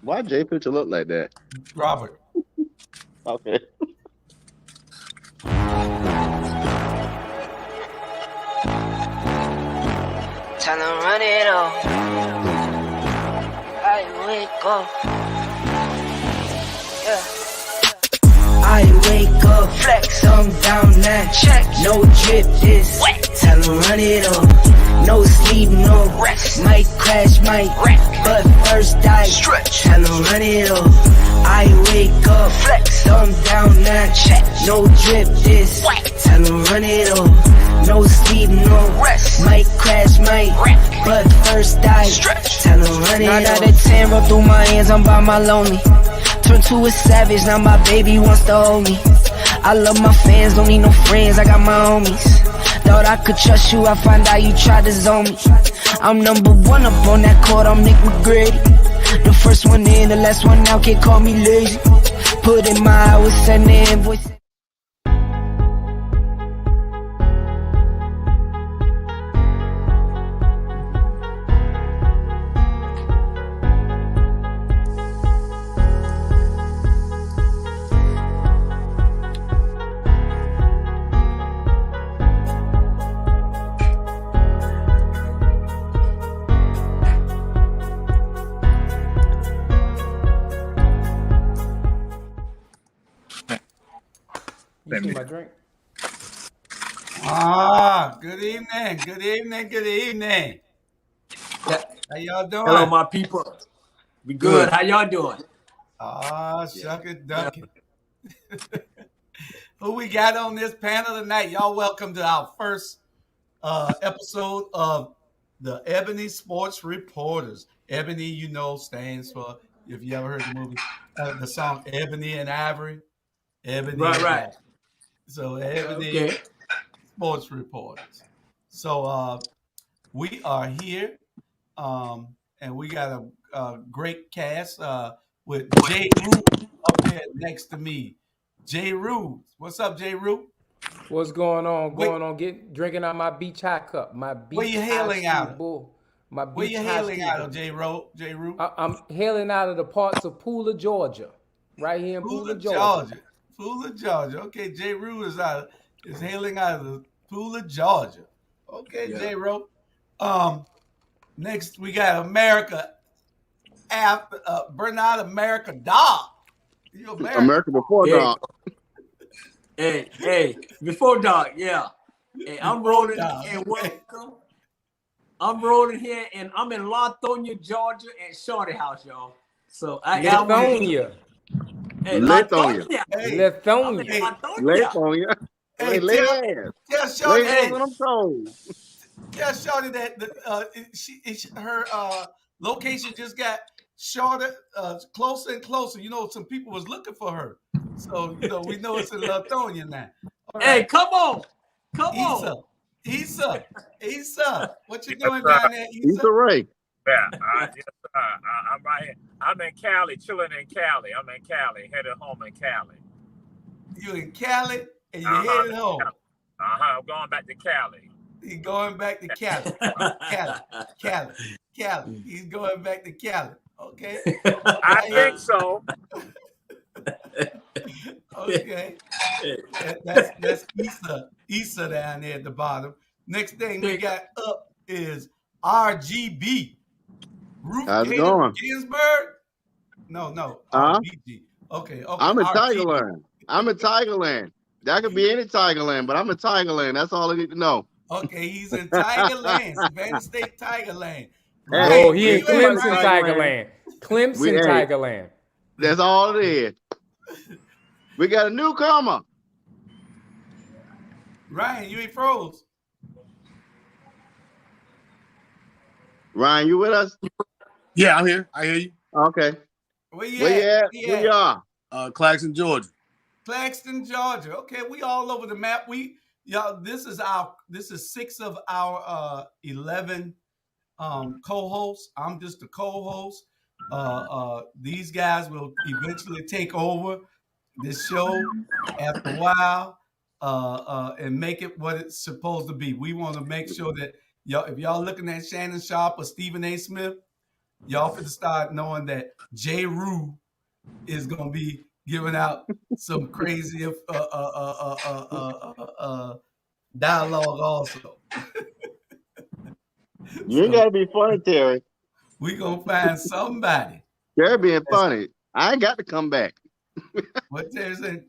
Why Jay picture look like that? Robert. Okay. Time to run it all. I wake up. Yeah. I wake up, flex, thumb down that check. No drip, this wet. Tell 'em run it up. No sleep, no rest. Might crash, might wreck. But first I stretch. Tell 'em run it up. I wake up, flex, thumb down that check. No drip, this wet. Tell 'em run it up. No sleep, no rest. Might crash, might wreck. But first I stretch. Tell 'em run it up. 9 out of 10 roll through my hands, I'm by my lonely. Turned to a savage, now my baby wants to hold me. I love my fans, don't need no friends, I got my homies. Thought I could trust you, I find out you tried to zone me. I'm number one up on that court, I'm Nick McGrady. The first one in, the last one out, can't call me lazy. Put in my hours, send the invoice. You see my drink? Good evening. Good evening. Good evening. How y'all doing? Hello, my people. We good. How y'all doing? Shuck it, duck it. Who we got on this panel tonight? Y'all welcome to our first episode of the Ebony Sports Reporters. Ebony, you know, stands for, if you ever heard the movie, the song Ebony and Ivory. Ebony. Right. So Ebony Sports Reporters. So we are here, and we got a great cast with Jay Rue up there next to me. Jay Rue, what's up, Jay Rue? What's going on? Drinking out my beach high cup. My beach. Where you hailing out of? My beach. Where you hailing out of, Jay Rue? I'm hailing out of the parts of Pooler, Georgia, right here in Pooler, Georgia. Pooler, Georgia. Okay, Jay Rue is hailing out of the Pooler, Georgia. Okay, yeah. Jay Rue. Next we got America after Bernard America Dog. You America before dog. Hey, before dog, yeah. Hey, I'm rolling and welcome. I'm rolling here and I'm in Latonia, Georgia at Shorty House, y'all. So Lithonia. Hey, Lithonia. Lithonia. Hey, tell Shorty what I'm told. Tell Shorty that her location just got shorter, closer and closer. You know, some people was looking for her. So, you know, we know it's in Lithonia now. Right. Hey, come on. Issa, what you doing down there, Issa Ray. Yeah, I'm right here. I'm in Cali, chilling in Cali. I'm in Cali, headed home in Cali. You in Cali and you're headed home? I'm going back to Cali. He's going back to Cali. Cali. He's going back to Cali. Okay. I think so. Okay. That's Issa down there at the bottom. Next thing we got up is RGB. Ruth Ginsburg? No. RGB. Okay. I'm in Tigerland. That could be any Tigerland, but I'm in Tigerland. That's all I need to know. Okay, he's in Tigerland, Savannah State Tigerland. Oh, he in Clemson Tigerland. Tigerland. That's all it is. We got a newcomer. Ryan, you ain't froze. Ryan, you with us? Yeah, I'm here. I hear you. Okay. Where you at? Where you are? Claxton, Georgia. Claxton, Georgia. Okay, we all over the map. This is 6 of our 11 co-hosts. I'm just a co-host. These guys will eventually take over this show after a while and make it what it's supposed to be. We want to make sure that if y'all looking at Shannon Sharp or Stephen A. Smith, y'all finna start knowing that J. Rue is gonna be giving out some crazy dialogue also. You ain't gotta be funny, Terry. We gonna find somebody. Terry being funny. I ain't got to come back. What Terry said?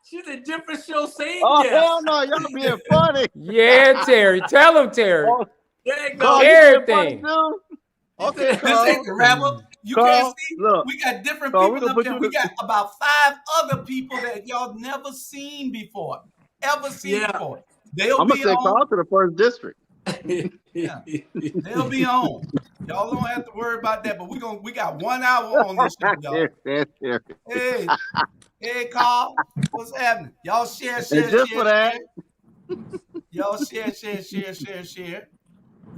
She's a different show saying Oh yes. hell no, y'all being funny. Yeah, Terry. Tell him, Terry. Oh, There you Carl, go. you being Everything. funny too? Okay, This Carl. ain't the rapper. You Carl, can't see. look. We got different Carl, we people gonna up put there. you We to- got about 5 other people that y'all never seen before. Ever seen Yeah. before. They'll I'm gonna be send on. Carl to the first district. Yeah. They'll be on. Y'all don't have to worry about that. But we got 1 hour on this show, y'all. Terry. Hey, Carl, what's happening? Y'all share. And just for that, Y'all share.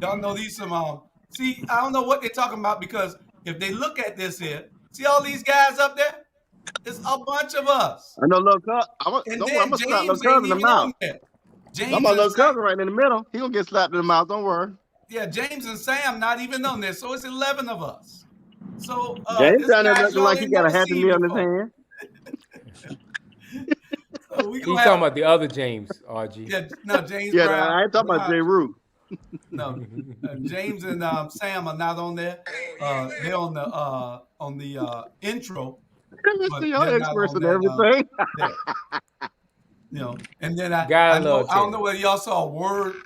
Y'all know these some see, I don't know what they're talking about, because if they look at this here, see all these guys up there? It's a bunch of us. I know little cousin. And Don't then worry, I'm gonna slap little James cousin ain't in the even on mouth. there. I'm James my and little Sam, cousin right in the middle. He gonna get slapped in the mouth. Don't worry. yeah, James and Sam not even on there. So it's 11 of us. So James this down there guy looking like he ain't got a never Happy seen Meal in his before. hand. So we He's gonna talking have, about the other James, RG. yeah, no, James Yeah, Brown. I ain't talking about J. Rue. No, James and Sam are not on there. They're on the intro, but See, y'all they're not experts on in that. everything. And then I Gotta love don't Terry. know whether y'all saw a word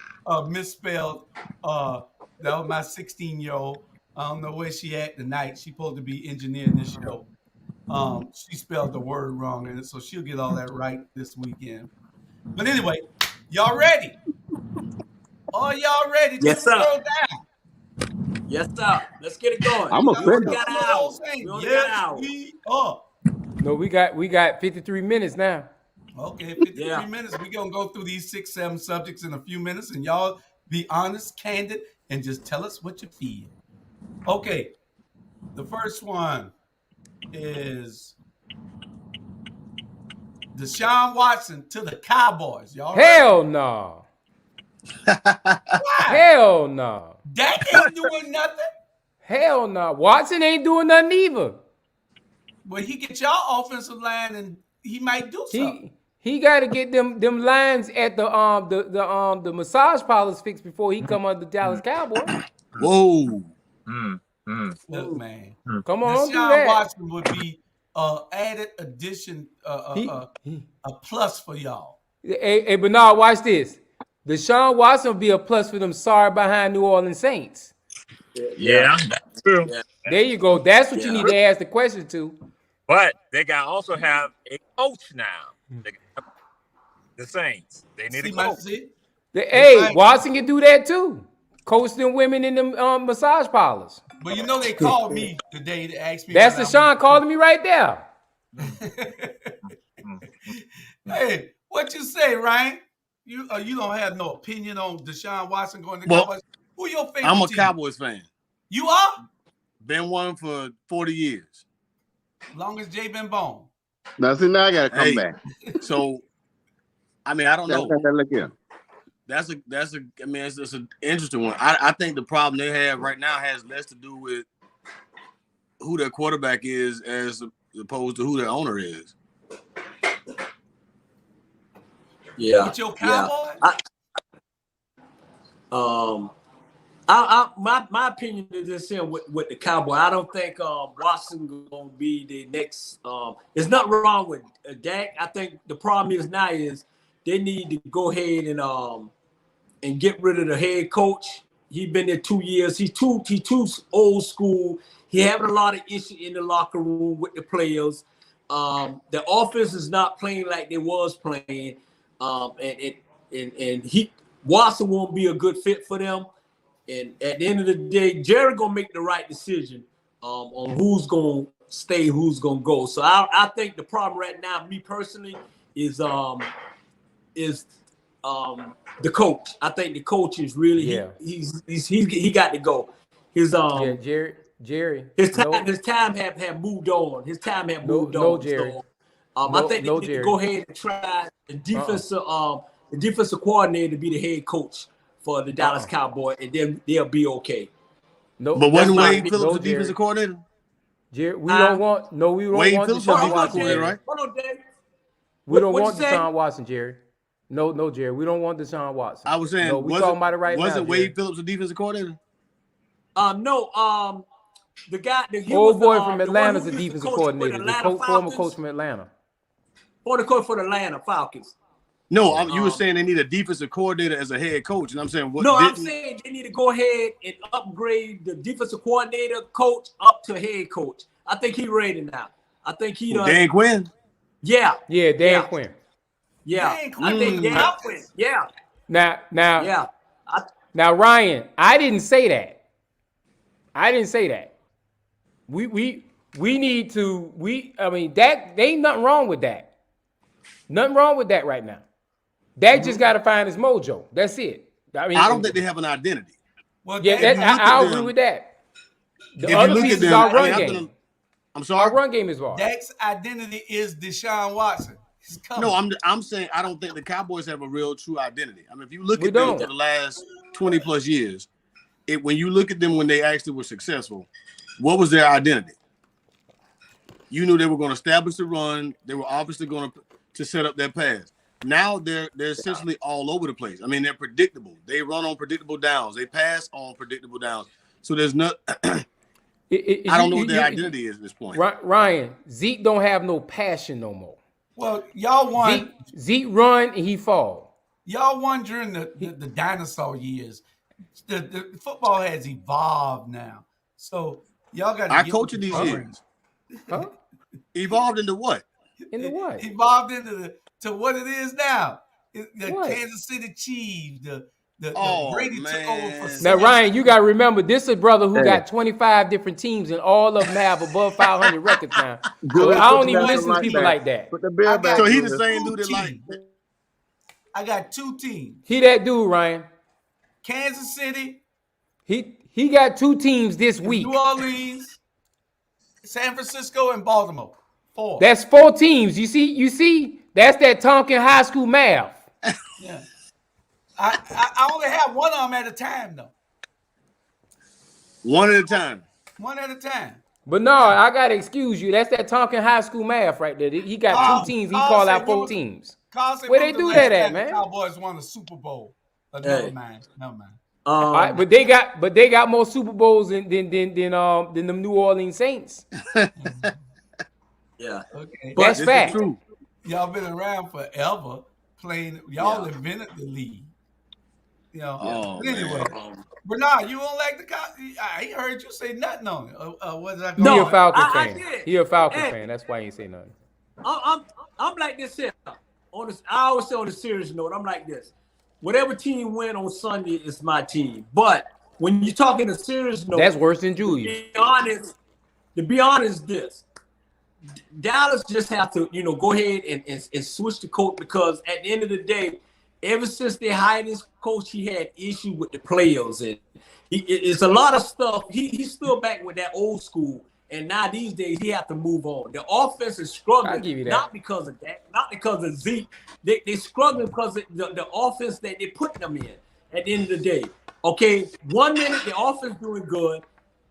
misspelled. That was my 16-year-old. I don't know where she at tonight. She's supposed to be engineering this show. She spelled the word wrong, and so she'll get all that right this weekend. But anyway, y'all ready? Are y'all ready? Yes, Two sir. girls down. Yes, sir. Let's get it going. I'm We offended. only got an hour. We only got an Yes, hour. we are. No, we got 53 minutes now. Okay, 53 Yeah. minutes. We're going to go through these 6-7 subjects in a few minutes, and y'all be honest, candid, and just tell us what you feel. Okay, the first one is Deshaun Watson to the Cowboys. Y'all ready? Hell no. Hell no. Dak ain't doing nothing. Hell no. Watson ain't doing nothing either. But he get y'all offensive line, and he might do something. He got to get them lines at the massage parlors fixed before he come on the Dallas Cowboys. Whoa. Look, man. Come on, don't do Deshaun that. Watson would be added addition, a plus for y'all. Hey, Bernard, watch this. Deshaun Watson will be a plus for them sorry behind New Orleans Saints. Yeah, that's true. Yeah. There you go. That's what you need to ask the question to. But they got also have a coach now. The Saints. They need a coach. Hey, Watson can do that too. Coach them women in them massage parlors. But you know they called me today to ask me. That's Deshaun calling me right there. Hey, what you say, Ryan? You don't have no opinion on Deshaun Watson going to Well, Cowboys? Who your favorite I'm a team? Cowboys fan. You are? Been one for 40 years. Long as Jay been born. Now, see, now I got to come Hey. back. So, I mean, I don't know. Look here. It's an interesting one. I think the problem they have right now has less to do with who their quarterback is as opposed to who their owner is. Yeah. With your Cowboys? My opinion is this here with the Cowboy. I don't think Watson gonna be the next. There's nothing wrong with Dak. I think the problem is now is they need to go ahead and get rid of the head coach. He's been there 2 years. He's too old school. He having a lot of issues in the locker room with the players. The offense is not playing like they was playing. And Watson won't be a good fit for them. And at the end of the day, Jerry gonna make the right decision on who's gonna stay, who's gonna go. So I think the problem right now, me personally, is the coach. I think the coach is really he got to go. His Jerry. His time have moved on. His time have moved on. No, Jerry. So, I think they need to go ahead and try the defensive coordinator to be the head coach for the Dallas Cowboys, and then they'll be okay. No, But wasn't not Wade me. Phillips No, the defensive coordinator? Jerry, we don't want Wade want Phillips Deshaun was Watson. defensive Jerry. right? Hold on, Dave. We don't What'd want you say? Deshaun Watson, Jerry. No, Jerry. We don't want Deshaun Watson. I was saying, no, we talking about it right now. Wasn't Jerry. Wade Phillips the defensive coordinator? No, the guy, he Old was boy the, from the Atlanta's one a who used to defensive coach for the coordinator. The Atlanta former Falcons. coach from Atlanta. Former coach for the Atlanta Falcons. No, you were saying they need a defensive coordinator as a head coach, and I'm saying what? No, I'm saying they need to go ahead and upgrade the defensive coordinator coach up to head coach. I think he's ready now. I think he done. Dan Quinn. Yeah. Yeah, Dan Quinn. Yeah. Dan I think Quinn. Dan Quinn. Yeah. Now, Yeah. now, Ryan, I didn't say that. We need to. I mean, that there ain't nothing wrong with that. Nothing wrong with that right now. Dak just got to find his mojo. That's it. I mean, I don't think they have an identity. Well, Yeah, Dan, I agree with that. The other piece is our run game. I'm Our sorry. run game is wrong. Dak's identity is Deshaun Watson. He's coming. No, I'm saying I don't think the Cowboys have a real true identity. I mean, if you look We at them don't. for the last 20 plus years, when you look at them when they actually were successful, what was their identity? You knew they were going to establish the run. They were obviously going to set up their pass. Now they're essentially all over the place. I mean, they're predictable. They run on predictable downs. They pass on predictable downs. So there's not. I don't know what their identity is at this point. Ryan, Zeke don't have no passion no more. well, y'all won. Zeke run and he fall. Y'all won during the dinosaur years. The football has evolved now. So y'all got Our coaching these years Huh? evolved into what? Into what? Evolved into to what it is now. The What? Kansas City Chiefs, the Oh, Brady took over for man. Now, Ryan, you got to remember, this is a brother who got 25 different teams, and all of them have above 500 records now. So Julius, I don't put even the listen to right people back. like that. Put the bill back. So he the Julius. same dude that like. I got two teams. He that dude, Ryan. Kansas City, He got 2 teams this week. New Orleans, San Francisco, and Baltimore. 4. That's 4 teams. You see, that's that Tonkin High School math. Yeah. I only have one of them at a time, though. One at a time. One at a time. But no, I gotta excuse you. That's that Tonkin High School math right there. He got 2 teams. He Carl call said out what 4 was- teams. Carl said, Where when they was do the that last at, time the man? Cowboys won a Super Bowl. Never Hey. mind. All right, but they got more Super Bowls than the New Orleans Saints. Yeah. Okay. That's This fact. is true. Y'all been around forever playing. Y'all Yeah. invented the league. You know. Oh, But anyway, man. Bernard, you don't like the I heard you say nothing on it. What did I go? No, He a Falcon I fan. did. He a Falcon Hey. fan. That's why he ain't say nothing. I'm like this here. On this, I always say on a serious note, I'm like this. Whatever team win on Sunday is my team. But when you're talking a serious note, That's worse than Julius. to be honest, this Dallas just have to, go ahead and switch the coach, because at the end of the day, ever since they hired this coach, he had issue with the players, and it's a lot of stuff. He's still back with that old school, and now these days he have to move on. The offense is I'll give you struggling, that. not because of that, not because of Zeke. They struggling because of the offense that they put them in. At the end of the day, okay, 1 minute the offense doing good.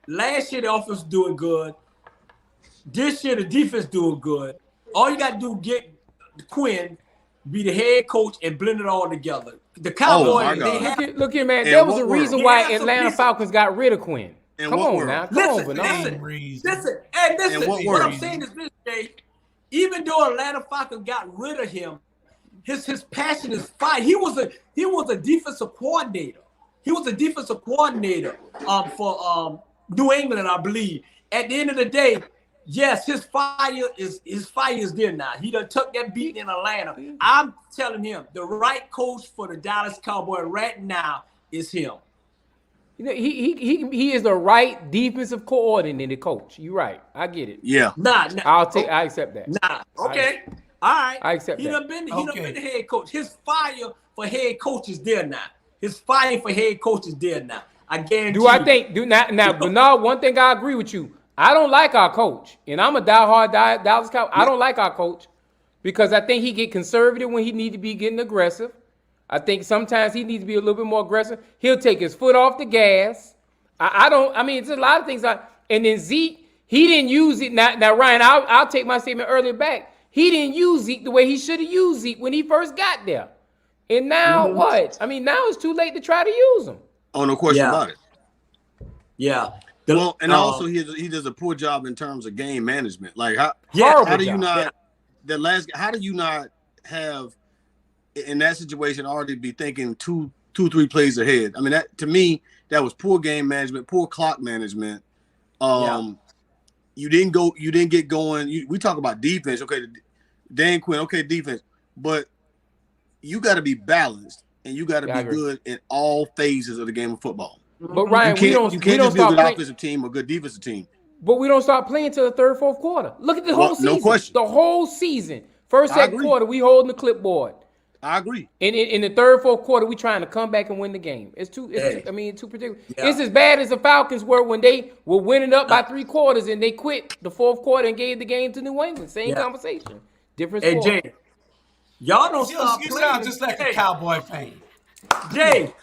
Last year the offense doing good. This year the defense doing good. All you got to do get Quinn, be the head coach, and blend it all together. The my Cowboys, God. they have Look here, man. In There was what a world? reason why Yeah, so Atlanta listen. Falcons got rid of Quinn. In Come what on world? now. Come Listen, on, Bernard. Same reason. listen. In what What I'm world? saying is this, Jay. Even though Atlanta Falcons got rid of him, his passion is fire. He was a defensive coordinator. He was a defensive coordinator for New England, I believe. At the end of the day, yes, his fire is there now. He done took that beating in Atlanta. I'm telling him the right coach for the Dallas Cowboys right now is him. He is the right defensive coordinator coach. You're right. I get it. Yeah. Nah. I accept that. Nah. Okay. All right. I accept He that. done been Okay. the head coach. His fire for head coach is there now. His fire for head coach is there now. I guarantee. Do I think now Bernard, one thing I agree with you. I don't like our coach, and I'm a diehard Dallas Cowboys. I don't like our coach because I think he get conservative when he need to be getting aggressive. I think sometimes he needs to be a little bit more aggressive. He'll take his foot off the gas, I don't. I mean, it's a lot of things. And then Zeke, he didn't use it. Now Ryan, I'll take my statement earlier back. He didn't use Zeke the way he should have used Zeke when he first got there. And now what? I mean, now it's too late to try to use him. Oh, no question about it. Yeah. Well, and also he does a poor job in terms of game management. Like how do you not how do you not have in that situation already be thinking two, 3 plays ahead? I mean, that to me, that was poor game management, poor clock management. You didn't get going. We talk about defense. Okay, Dan Quinn, okay, defense, but you got to be balanced and you got to be good in all phases of the game of football. But Ryan, you can't just be a good offensive team or good defensive team. But we don't start playing till the third, fourth quarter. Look at the whole season. No question. The whole season. First, second quarter, we holding the clipboard. I agree. In the third, fourth quarter, we trying to come back and win the game. It's too particular. Yeah. It's as bad as the Falcons were when they were winning up by 3 quarters and they quit the fourth quarter and gave the game to New England. Same conversation. Different sport. Hey, Jay, y'all don't stop You playing. sound just like a Cowboy fan. Jay,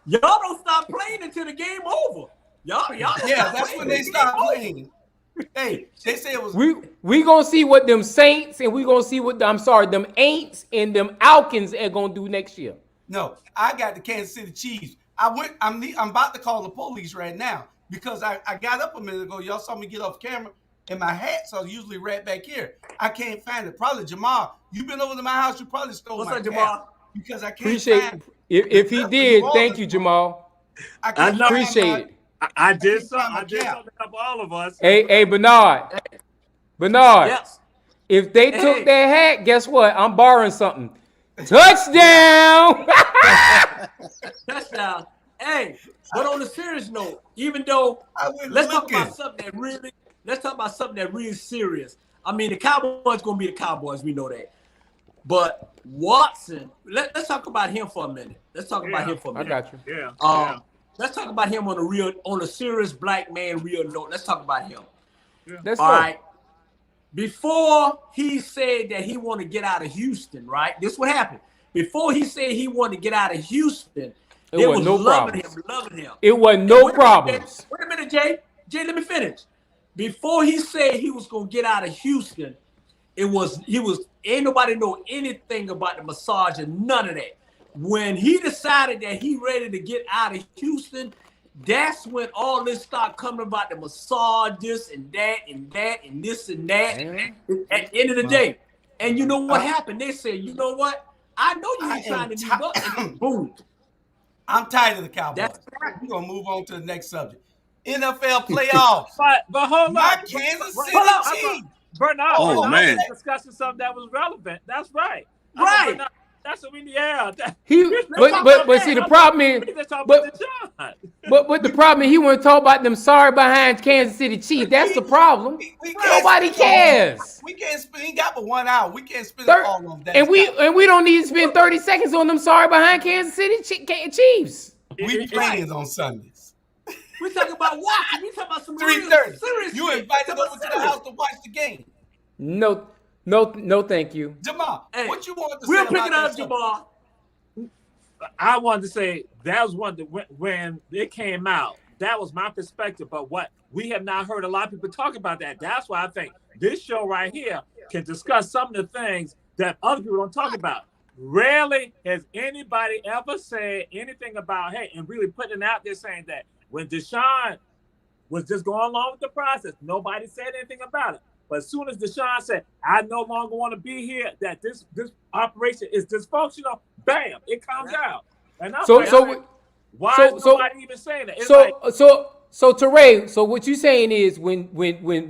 y'all don't stop playing until the game over. Y'all that's when they stop playing. Hey, they say it was. We gonna see what them Saints and we gonna see what them Aints and them Alkins are gonna do next year. No, I got the Kansas City Chiefs. I'm about to call the police right now because I got up a minute ago. Y'all saw me get off camera and my hat's are usually right back here. I can't find it. Probably Jamal. You've been over to my house. You probably stole my Jamal? Because I can't appreciate find it. If he did, thank you, Jamal. I appreciate it. I did something up all of us. Hey, Bernard. Bernard. Yes. If they took that hat, guess what? I'm borrowing something. Touchdown! Touchdown. Hey, but on a serious note, even though let's talk about something that really serious. I mean, the Cowboys gonna be the Cowboys, we know that. But Watson, let's talk about him for a minute. I got you. Yeah. Let's talk about him on a serious black man real note. Let's talk about him. Yeah. All right. Before he said that he wanted to get out of Houston, right? This is what happened. Before he said he wanted to get out of Houston, they was loving him. It wasn't no problems. Wait a minute, Jay. Jay, let me finish. Before he said he was gonna get out of Houston, ain't nobody know anything about the massage and none of that. When he decided that he ready to get out of Houston, that's when all this started coming about the massage, this and that and that and this and that. At the end of the day, and you know what happened? They said, you know what? I know you ain't trying to move up. And boom. I'm tired of the Cowboys. We're gonna move on to the next subject. NFL playoffs. But hold on. My Kansas City Chiefs. Bernard, man. Discussing something that was relevant. That's right. Right. That's what we need. Yeah. But see, the problem is, but the problem is he want to talk about them sorry behind Kansas City Chiefs. That's the problem. Nobody cares. We can't spend. He got but 1 hour. We can't spend it all on that. And we don't need to spend 30 seconds on them sorry behind Kansas City Chiefs. We playing on Sundays. We talking about watching. We talking about some 3:30. serious. You invited over to the house to watch the game. No, thank you. Jamal, what you want to say? We'll pick it up, Jamal. I wanted to say that was one that when it came out, that was my perspective. But what we have not heard a lot of people talk about that. That's why I think this show right here can discuss some of the things that other people don't talk about. Rarely has anybody ever said anything about, hey, and really putting it out there saying that when Deshawn was just going along with the process, nobody said anything about it. But as soon as Deshawn said, I no longer want to be here, that this operation is dysfunctional, bam, it comes out. And I'm why is nobody even saying that? It's so Teray, so what you're saying is when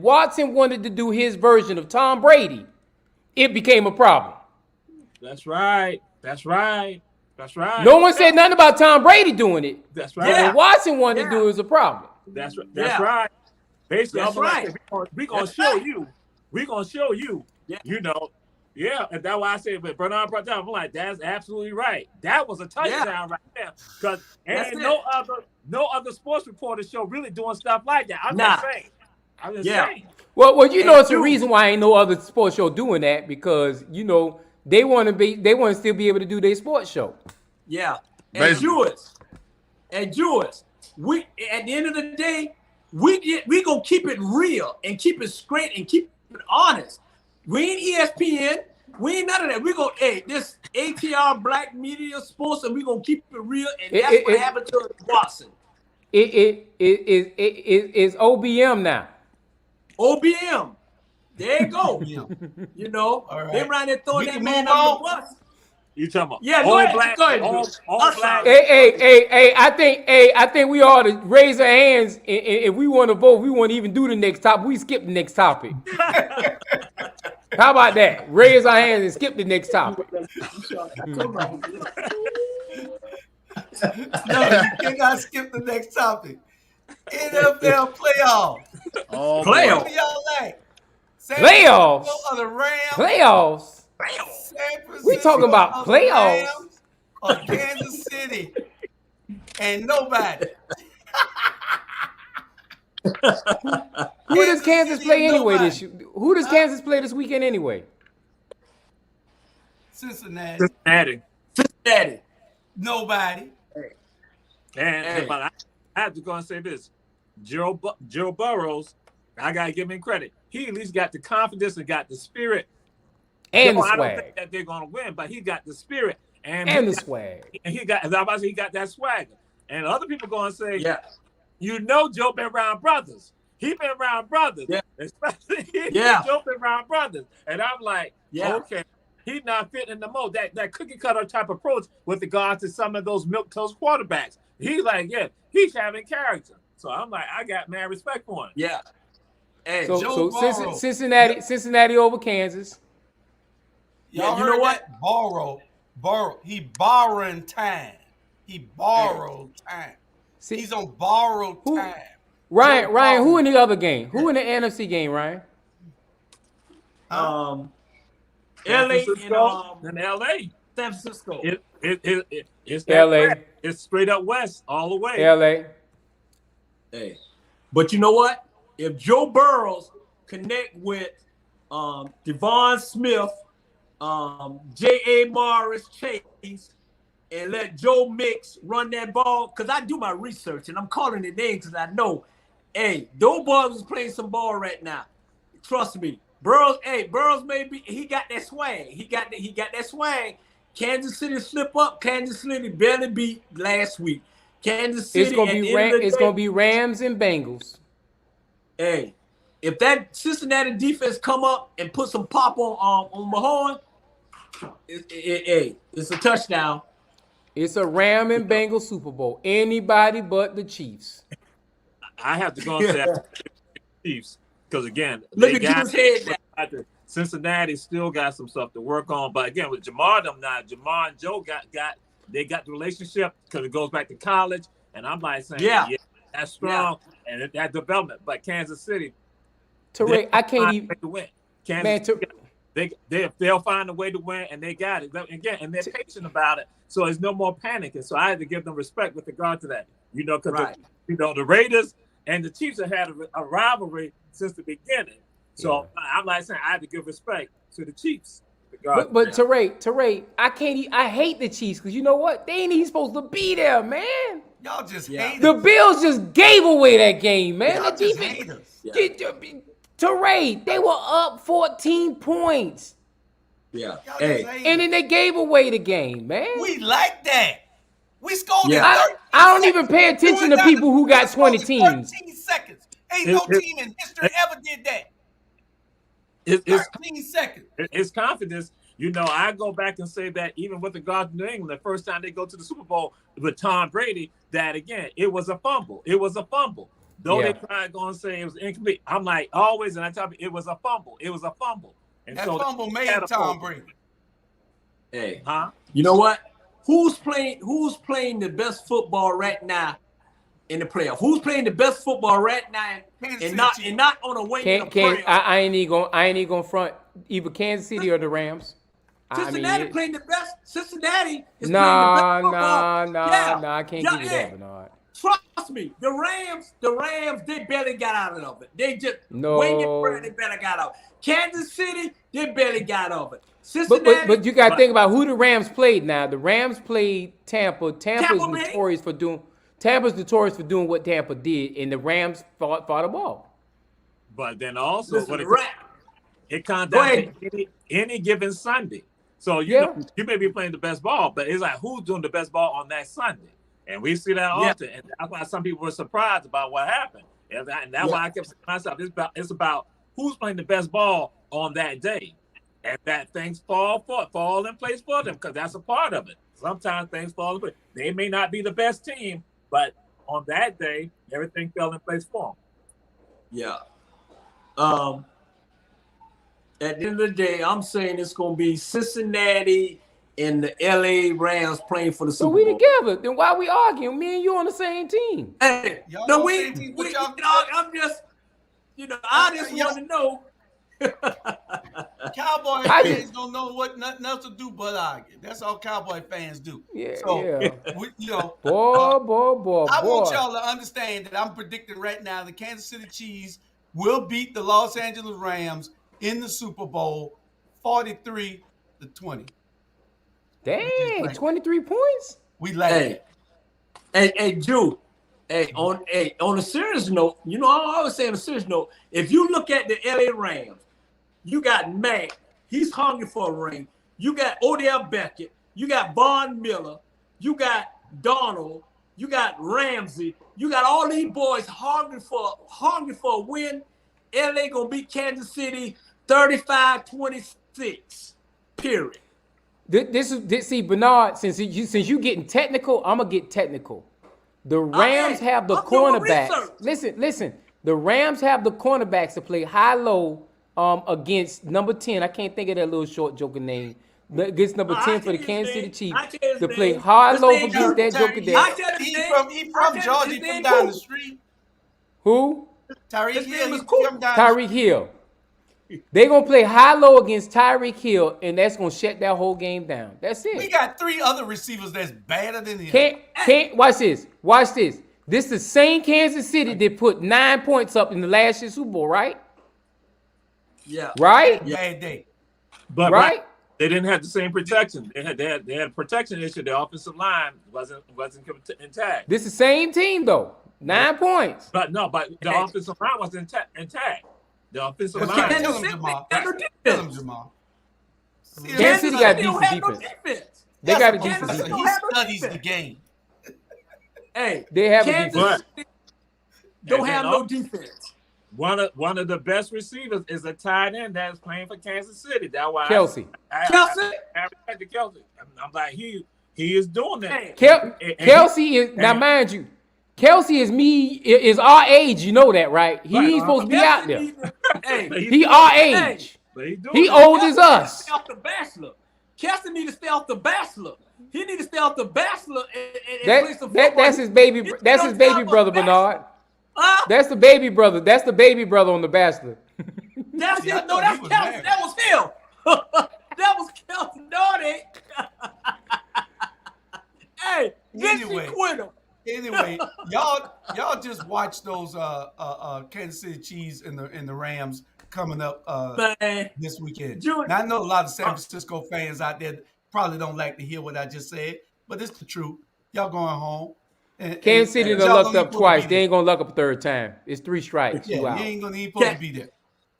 Watson wanted to do his version of Tom Brady, it became a problem. That's right. No one said nothing about Tom Brady doing it. That's right. But when Watson wanted to do it was a problem. That's right. Basically, that's right. We're gonna show you. We're gonna show you. Yeah. You know, yeah, and that's why I said, but Bernard brought that up. I'm like, that's absolutely right. That was a touchdown right there. Because ain't no other sports reporter show really doing stuff like that. I'm just saying. Saying. Well, you know, it's a reason why ain't no other sports show doing that because you know they want to still be able to do their sports show. Yeah, and Jewish. we at the end of the day, we gonna keep it real and keep it straight and keep it honest. We ain't ESPN. We ain't none of that. We gonna this ATR Black Media Sports, and we gonna keep it real. And that's what happened to Watson. It is OBM now. OBM. There you go. You know, All right. they around there throwing We that can man move under on. the bus. You talking about? Yeah, all go ahead. black, Go ahead. all black. Hey, I think we ought to raise our hands, and if we want to vote, we want to even do the next topic. We skip the next topic. How about that? Raise our hands and skip the next topic. No, you cannot skip the next topic. NFL playoffs. Oh, Playoff. What do y'all like? San Playoffs? Francisco or the Rams? Playoffs? San Francisco We talking about or the playoffs? Rams or Kansas City? And nobody. Who does Kansas City play and anyway nobody. this? Who does Kansas play this weekend anyway? Cincinnati. Cincinnati. Nobody. And but I have to go and say this: Joe Burrows, I gotta give him credit. He at least got the confidence and got the spirit. And the I don't swag. think that they're gonna win, but he got the spirit And the swag. And he got, as I was about to say, he got that swagger. And other people going to say, Yeah. you know, Joe been around brothers. He been around brothers. Yeah. Especially Yeah. Joe been around brothers. And I'm like, Yeah. okay, he's not fitting in the mold. That cookie cutter type approach with regards to some of those milquetoast quarterbacks. He's like, yeah, he's having character. So I'm like, I got mad respect for him. Yeah. Hey, So, Joe Burrow. Cincinnati over Kansas. Y'all Yeah, you heard know what? that? Borrow. He borrowing time. He borrowed time. See, He's on borrowed Who- time. Ryan, who in the other game? Who in the NFC game, Ryan? LA San and Francisco and LA. San Francisco. It's that LA. west. It's straight up west all the way. LA. Hey, but you know what? If Joe Burrows connect with Devon Smith, J.A. Morris Chase, and let Joe Mix run that ball, because I do my research and I'm calling the names because I know, hey, those boys is playing some ball right now. Trust me. Burrows maybe he got that swag. He got that swag. Kansas City slip up. Kansas City barely beat last week. Kansas City. It's gonna be Rams and Bengals. Hey, if that Cincinnati defense come up and put some pop on Mahone, it's a touchdown. It's a Ram and Bengals Super Bowl. Anybody but the Chiefs. I have to go and say Chiefs because again, Look they at got Jim's head now. Cincinnati still got some stuff to work on. But again, with Jamar and Joe got the relationship because it goes back to college. And I'm like saying, yeah that's strong and that development. But Kansas City, Tarek, I can't even to win. They'll find a way to win, and they got it again, and they're patient about it. So there's no more panicking. So I had to give them respect with regard to that. You know, because the Raiders and the Chiefs have had a rivalry since the beginning. So I'm like saying I had to give respect to the Chiefs. But Tarek, I hate the Chiefs because you know what? They ain't even supposed to be there, man. Y'all just hate The us. Bills just gave away that game, man. Y'all The just defense. hate us. Tarek, they were up 14 points. Yeah. Y'all Hey. just hate And us. then they gave away the game, man. We like that. We scored in Yeah. 13 I don't even seconds. pay attention We to got- people who got we scored 20 in teams. 13 seconds. Ain't no team in history ever did that. It's 13 seconds. It's confidence. You know, I go back and say that even with the guard New England, the first time they go to the Super Bowl with Tom Brady, that again, it was a fumble. It was a fumble. Though they tried going to say it was incomplete. I'm like, always, and I tell you, it was a fumble. It was a fumble. And That so fumble made had a Tom fumble. Brady. Hey. Huh? You know what? Who's playing the best football right now in the playoff? Who's playing the best football right now Kansas and City not on a way in the playoff? I ain't even gonna front either Kansas City or the Rams. Cincinnati playing the best. Cincinnati is Nah, playing the best football. I can't give you that, Bernard. Trust me, the Rams, they barely got out of it. They just Wayne they barely got out. Kansas City, they barely got out of it. Cincinnati, But you got to think about who the Rams played now. The Rams played Tampa. Tampa is Tampa Bay. notorious for doing Tampa's notorious for doing what Tampa did, and the Rams fought the ball. But then also, Listen, it comes Go down ahead. to any given Sunday. So you know, you may be playing the best ball, but it's like who's doing the best ball on that Sunday, and we see that often, and that's why some people were surprised about what happened, and that's why I kept saying to myself, it's about who's playing the best ball on that day, and that things fall in place for them because that's a part of it. Sometimes things fall in place. They may not be the best team, but on that day, everything fell in place for them. Yeah. At the end of the day, I'm saying it's going to be Cincinnati and the LA Rams playing for the So Super we Bowl. together. Then why we arguing? Me and you on the same team. Hey, Y'all no, on we, the same team? What you y'all- know, I'm just, I just want to know. Cowboy I fans don't know what nothing else to do but argue. That's all Cowboy fans do. Yeah, So, yeah. boy. I want boy. y'all to understand that I'm predicting right now the Kansas City Chiefs will beat the Los Angeles Rams in the Super Bowl 43-20. Dang, 23 points? We like Hey, Jude. On a serious note, I always say on a serious note, if you look at the LA Rams, you got Mac, he's hungry for a ring. You got Odell Beckham, you got Von Miller, you got Donald, you got Ramsey, you got all these boys hungry for a win. LA gonna beat Kansas City 35-26. Period. See, Bernard, since you getting technical, I'm gonna get technical. The Rams have the I'm doing cornerbacks. research. Listen. The Rams have the cornerbacks to play high-low against number 10. I can't think of that little short joker name. Against number 10 for the Kansas City Chiefs to play high-low against that joker there. He from Georgia. He from down the street. Who? Tyreek His name Hill. is cool. Tyreek Hill. They're going to play high-low against Tyreek Hill, and that's going to shut that whole game down. That's it. We got 3 other receivers that's better than him. Can't watch this. This is the same Kansas City that put 9 points up in the last year's Super Bowl, right? Yeah. Right? Bad day. But Right? they didn't have the same protection. They had a protection issue. The offensive line wasn't intact. This is the same team, though. 9 points. But the offensive line was intact. The offensive Tell line. him, Jamal. Tell him, Jamal. Kansas City got don't decent have no defense. defense. They got a Kansas decent City defense. He don't have no studies the defense. game. Hey, They have a Kansas defense. City don't And have then no defense. One of the best receivers is a tight end that's playing for Kansas City. That's why Kelsey. I respect the Kelsey. I'm like he is doing that. Hey. Kelsey is now, mind you, Kelsey is our age. You know that, right? He ain't supposed to be out there. Hey, He our age. But he's doing He it. old as us. Stay off the Bachelor. Kelsey need to stay off the Bachelor. He need to stay off the Bachelor and play some football. That's his baby. He That's stay his on baby top of brother, the Bernard. Huh? That's the baby brother. That's the baby brother on The Bachelor. That's Yeah, I him. No, thought that's he was Kelsey. married. That was him. That was Kelsey. No, it ain't. Hey, Anyway. quit him. Anyway, y'all just watch those Kansas City Chiefs and the Rams coming up Man. this weekend. Junior- Now, I know a lot of San Francisco fans out there probably don't like to hear what I just said, but it's the truth. Y'all going home. Kansas City done y'all lucked don't up even twice. supposed to They be ain't gonna luck up a third time. It's 3 strikes. there. You Yeah, out. you ain't gonna even supposed to be there.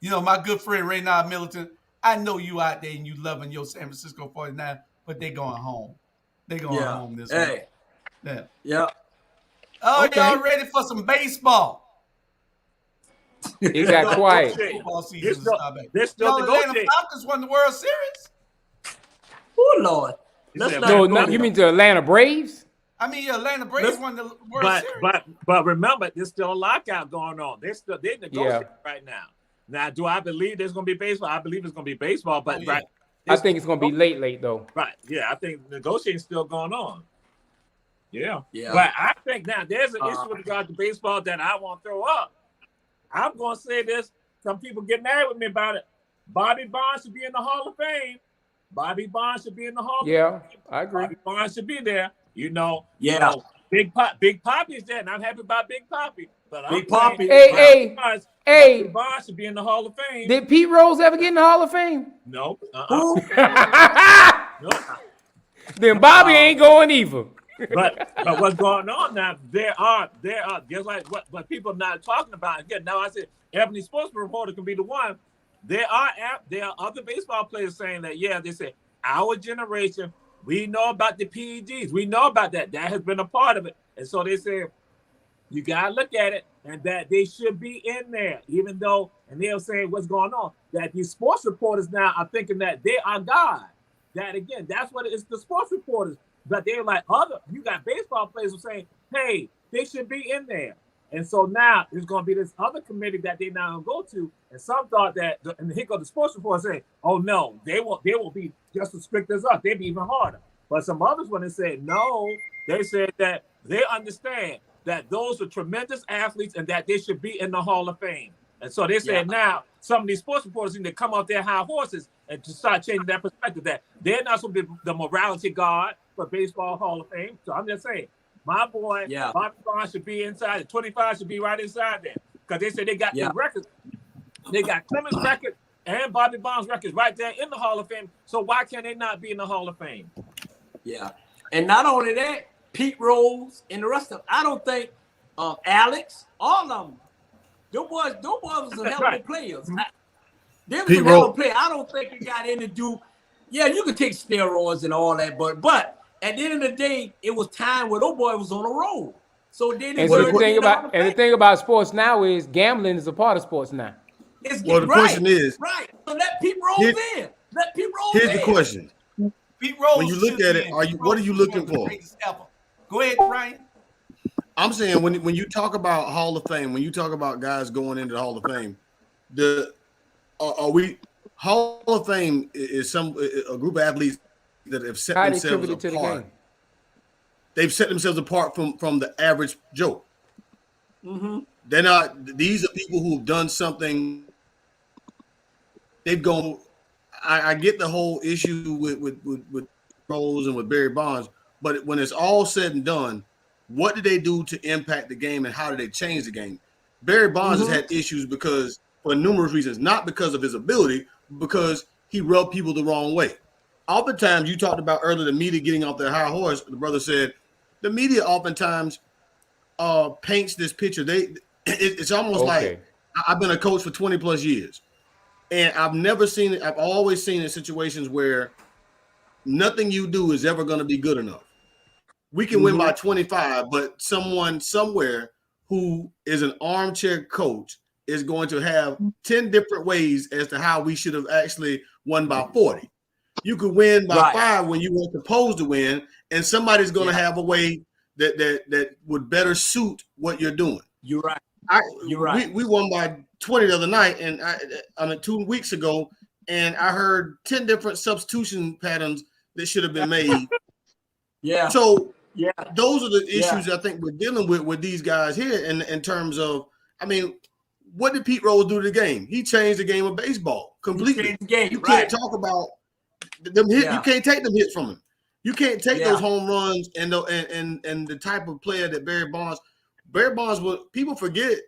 You know, my good friend Raynard Middleton, I know you out there and you loving your San Francisco 49, but they going home. They going home this week. Hey. Yeah. Yeah. Oh, Okay. y'all ready for some baseball? It got quiet. Football season They're is still- not back. they're still Y'all Atlanta negotiating. Falcons won the World Series. Oh, Lord. Let's said, not No, go no, there. you mean the Atlanta Braves? I mean, Atlanta Braves won the World Series. But remember, there's still a lockout going on. They're negotiating right now. Now, do I believe there's going to be baseball? I believe it's going to be baseball, but Oh, yeah. I think it's gonna be late though. Right. Yeah, I think negotiating's still going on. Yeah. Yeah. But I think now there's an issue with regard to baseball that I want to throw up. I'm going to say this. Some people get mad with me about it. Bobby Bonds should be in the Hall of Fame. Bobby Bonds should be in the Hall of Yeah, Fame. I agree. Bobby Bonds should be there. You know, Yeah. Big Poppy's there, and I'm happy about Big Poppy. But I'm Big Poppy. saying Hey, Bobby hey, Bonds should be in the Hall of Fame. did Pete Rose ever get in the Hall of Fame? Nope. Who? Nope. Then Bobby ain't going either. But what's going on now? There are just like what people are not talking about. Again, now I said Ebony Sports Reporter can be the one. There are other baseball players saying that, yeah, they say our generation, we know about the PEDs. We know about that. That has been a part of it. And so they say, you got to look at it, and that they should be in there, even though, and they're saying what's going on, that these sports reporters now are thinking that they are God. That, again, that's what it is, the sports reporters. But they're like, you got baseball players who are saying, hey, they should be in there. And so now there's going to be this other committee that they now go to, and some thought that, and here goes the sports reporters saying, oh, no, they won't be just as strict as us. They'd be even harder. But some others, when they said no, they said that they understand that those are tremendous athletes and that they should be in the Hall of Fame. And so they said now some of these sports reporters need to come off their high horses and to start changing that perspective, that they're not supposed to be the morality guard for Baseball Hall of Fame. So I'm just saying, my boy, Bobby Bonds should be inside. The 25 should be right inside there. Because they said they got the records. They got Clemens' record and Bobby Bonds' records right there in the Hall of Fame. So why can they not be in the Hall of Fame? Yeah. And not only that, Pete Rose and the rest of them. I don't think Alex, all of them. Those boys was a hell of a players. They was a hell of a player. I don't think it got anything to do. Yeah, you could take steroids and all that, but at the end of the day, it was time where those boys was on the road. So then the thing about sports now is gambling is a part of sports now. The question is, right. So let Pete Rose in. Let Pete Rose in. Here's the question. Pete Rose, when you look at it, what are you looking for? Go ahead, Ryan. I'm saying when you talk about Hall of Fame, when you talk about guys going into the Hall of Fame, Hall of Fame is a group of athletes that have set themselves apart. They've set themselves apart from the average Joe. Mm-hmm. They're not. These are people who've done something. They've gone. I get the whole issue with Rose and with Barry Bonds, but when it's all said and done, what did they do to impact the game and how did they change the game? Barry Bonds has had issues because for numerous reasons, not because of his ability, because he rubbed people the wrong way. Oftentimes, you talked about earlier the media getting off their high horse. The brother said the media oftentimes paints this picture. It's almost like I've been a coach for 20 plus years, and I've never seen it. I've always seen in situations where nothing you do is ever going to be good enough. We can win by 25, but someone somewhere who is an armchair coach is going to have 10 different ways as to how we should have actually won by 40. You could win by 5 when you weren't supposed to win, and somebody's going to have a way that would better suit what you're doing. You're right. You're right. We won by 20 the other night, and I mean 2 weeks ago, and I heard 10 different substitution patterns that should have been made. So those are the issues I think we're dealing with these guys here in terms of, I mean, what did Pete Rose do to the game? He changed the game of baseball completely. You can't talk about them hits. You can't take them hits from him. You can't take those home runs and the type of player that Barry Bonds was. People forget.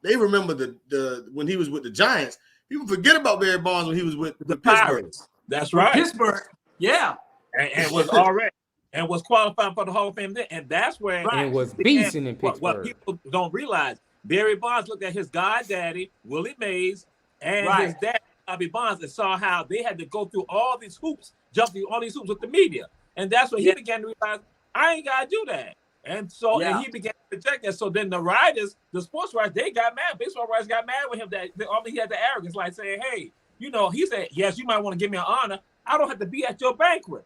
They remember the when he was with the Giants. People forget about Barry Bonds when he was with the Pirates. That's right. Pittsburgh. Yeah. And was already and was qualified for the Hall of Fame then. And that's where it was beasting in Pittsburgh. What people don't realize, Barry Bonds looked at his goddaddy, Willie Mays, and his dad, Bobby Bonds, and saw how they had to go through all these hoops, jump through all these hoops with the media. And that's when he began to realize, I ain't got to do that. And so and he began to reject that. So then the writers, the sports writers, they got mad. Baseball writers got mad with him that he had the arrogance, like saying, hey, you know, he said, yes, you might want to give me an honor. I don't have to be at your banquet.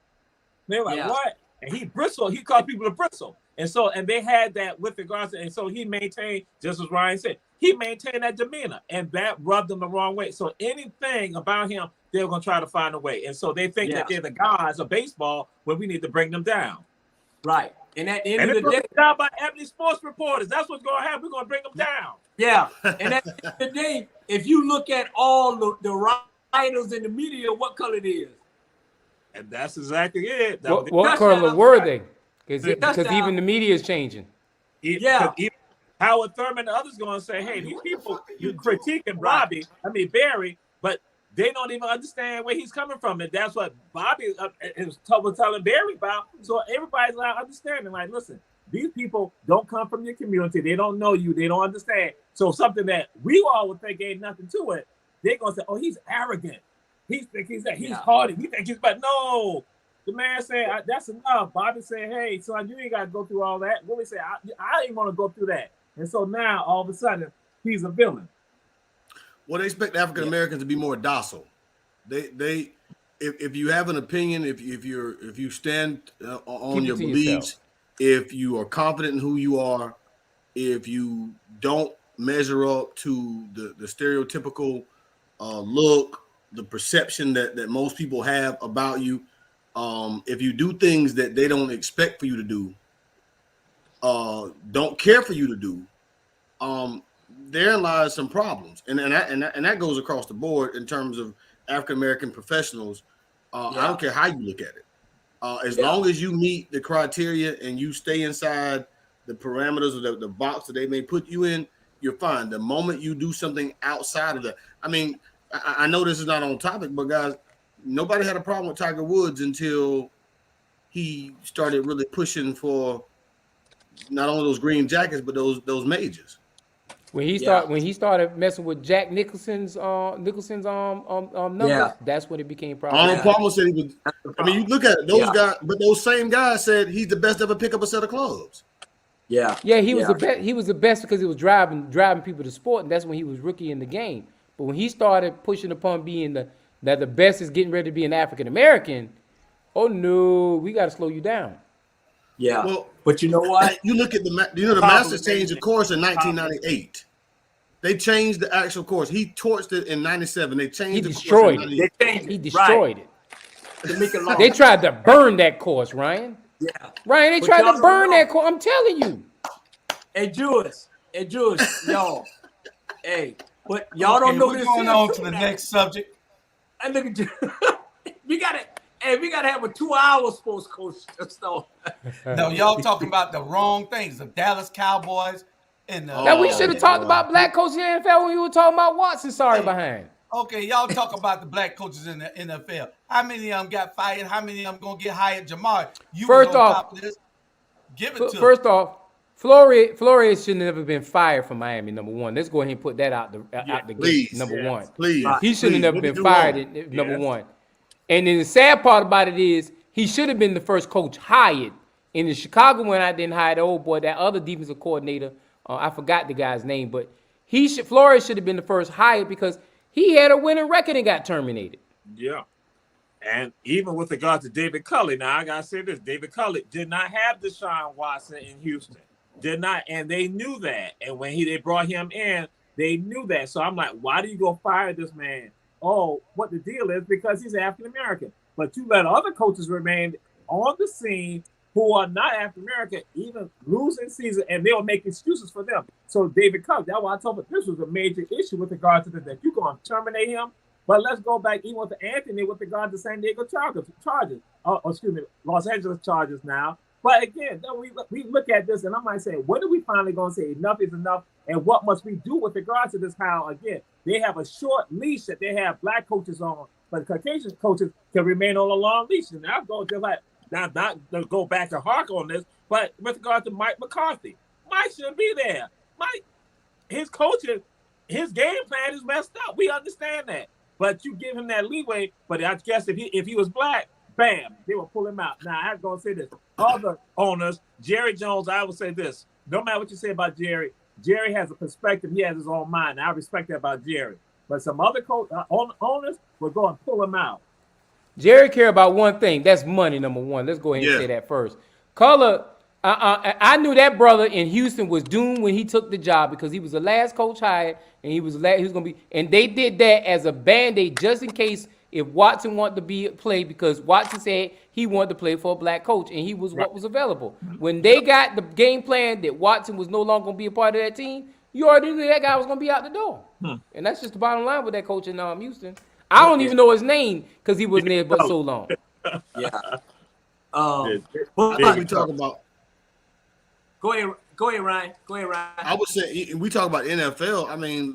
They're like, what? And he bristled. He called people to bristle. And so, and they had that with regards to, and so he maintained, just as Ryan said, he maintained that demeanor, and that rubbed them the wrong way. So anything about him, they're going to try to find a way. And so they think that they're the gods of baseball when we need to bring them down. Right. And at the end of the day, down by Ebony Sports Reporters. That's what's going to happen. We're going to bring them down. Yeah. And at the end of the day, if you look at all the writers in the media, what color it is? And that's exactly it. What color were they? Because even the media is changing. Even Howard Thurman and others going to say, hey, these people, you critiquing Barry, but they don't even understand where he's coming from, and that's what Bobby was telling Barry about. So everybody's like understanding, like, listen, these people don't come from your community, they don't know you, they don't understand. So something that we all would think ain't nothing to it, they're gonna say, oh, he's arrogant. He's hardy. We think he's, but no. The man said, that's enough. Bobby said, hey, son, you ain't got to go through all that. Willie said, I ain't want to go through that. And so now, all of a sudden, he's a villain. Well, they expect African Americans to be more docile. If you have an opinion, if you stand on your beliefs, if you are confident in who you are, if you don't measure up to the stereotypical look, the perception that most people have about you, if you do things that they don't expect for you to do, don't care for you to do, therein lies some problems, and that goes across the board in terms of African American professionals. I don't care how you look at it, as long as you meet the criteria and you stay inside the parameters of the box that they may put you in, you're fine. The moment you do something outside of that, I mean, I know this is not on topic, but guys, nobody had a problem with Tiger Woods until he started really pushing for not only those green jackets but those majors. When he started messing with Jack Nicholson's numbers, that's when it became problematic. Arnold Palmer said he was. I mean, you look at it, those guys, but those same guys said he's the best to ever pick up a set of clubs. Yeah, he was the best. He was the best because he was driving people to sport, and that's when he was rookie in the game. But when he started pushing upon being the best is getting ready to be an African American, oh no, we got to slow you down. Yeah, well, but you know what? You look at the Masters changed the course in 1998. They changed the actual course. He torched it in 97. They changed the course. He destroyed it. To make it long. They tried to burn that course, Ryan. Yeah, Ryan, they tried to burn that course. I'm telling you. Hey, Jewish, y'all. Hey, but y'all don't know we're this. Going on to the next subject. And look at you. we gotta have a 2-hour sports coach. So. No, y'all talking about the wrong things. The Dallas Cowboys and the. Now we should have talked about black coaches in the NFL when we were talking about Watson. Sorry behind. Okay, y'all talk about the black coaches in the NFL. How many of them got fired? How many of them gonna get hired? Jamar, you first was on off, top of this. Give it to first off, Flores should never been fired from Miami. Number one, let's go ahead and put that out the gate. Number one, please, he should have never been fired. Number one, and then the sad part about it is he should have been the first coach hired. In the Chicago when I didn't hire the old boy, that other defensive coordinator, I forgot the guy's name, but Flores should have been the first hired because he had a winning record and got terminated. Yeah. And even with regard to David Culley, now I gotta say this: David Culley did not have Deshaun Watson in Houston, did not, and they knew that. And when they brought him in, they knew that. So I'm like, why do you go fire this man? Oh, what the deal is? Because he's African American. But you let other coaches remain on the scene who are not African American, even losing season, and they'll make excuses for them. So David Culley, that's why I told him this was a major issue with regard to that. You're going to terminate him. But let's go back even with Anthony with regard to San Diego Chargers. Los Angeles Chargers now. But again, we look at this and I might say, when are we finally going to say enough is enough? And what must we do with regard to this? How, again, they have a short leash that they have black coaches on, but Caucasian coaches can remain on a long leash. And I'll go just like, not to go back to hark on this, but with regard to Mike McCarthy, Mike should be there. Mike, his coaching, his game plan is messed up. We understand that. But you give him that leeway. But I guess if he was black, bam, they will pull him out. Now, I'm going to say this. Other owners, Jerry Jones, I would say this. No matter what you say about Jerry, Jerry has a perspective. He has his own mind. And I respect that about Jerry. But some other owners will go and pull him out. Jerry care about one thing. That's money, number one. Let's go ahead and say that first. Color, I knew that brother in Houston was doomed when he took the job because he was the last coach hired, and he was going to be. And they did that as a Band-Aid just in case if Watson wanted to play because Watson said he wanted to play for a black coach, and he was what was available. When they got the game plan that Watson was no longer going to be a part of that team, you already knew that guy was going to be out the door. And that's just the bottom line with that coach in Houston. I don't even know his name because he wasn't there but so long. Yeah. I think we talk about. Go ahead, Go ahead, Ryan. I would say we talk about NFL. I mean,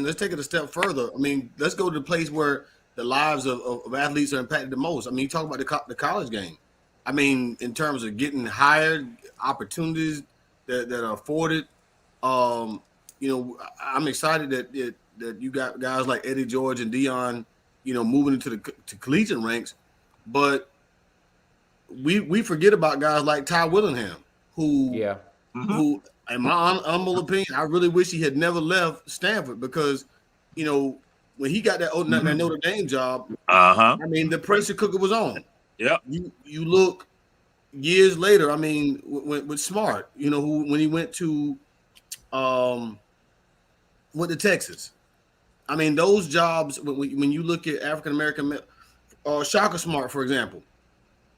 let's take it a step further. I mean, let's go to the place where the lives of athletes are impacted the most. I mean, you talk about the college game. I mean, in terms of getting hired, opportunities that are afforded. You know, I'm excited that you got guys like Eddie George and Deion, you know, moving into the collegiate ranks, but we forget about guys like Todd Willingham, who, in my humble opinion, I really wish he had never left Stanford because, you know, when he got that Notre Dame job, I mean, the pressure cooker was on. Yep. You look years later. I mean, with Smart, you know, when he went to Texas. I mean, those jobs, when you look at African American, Shaka Smart, for example,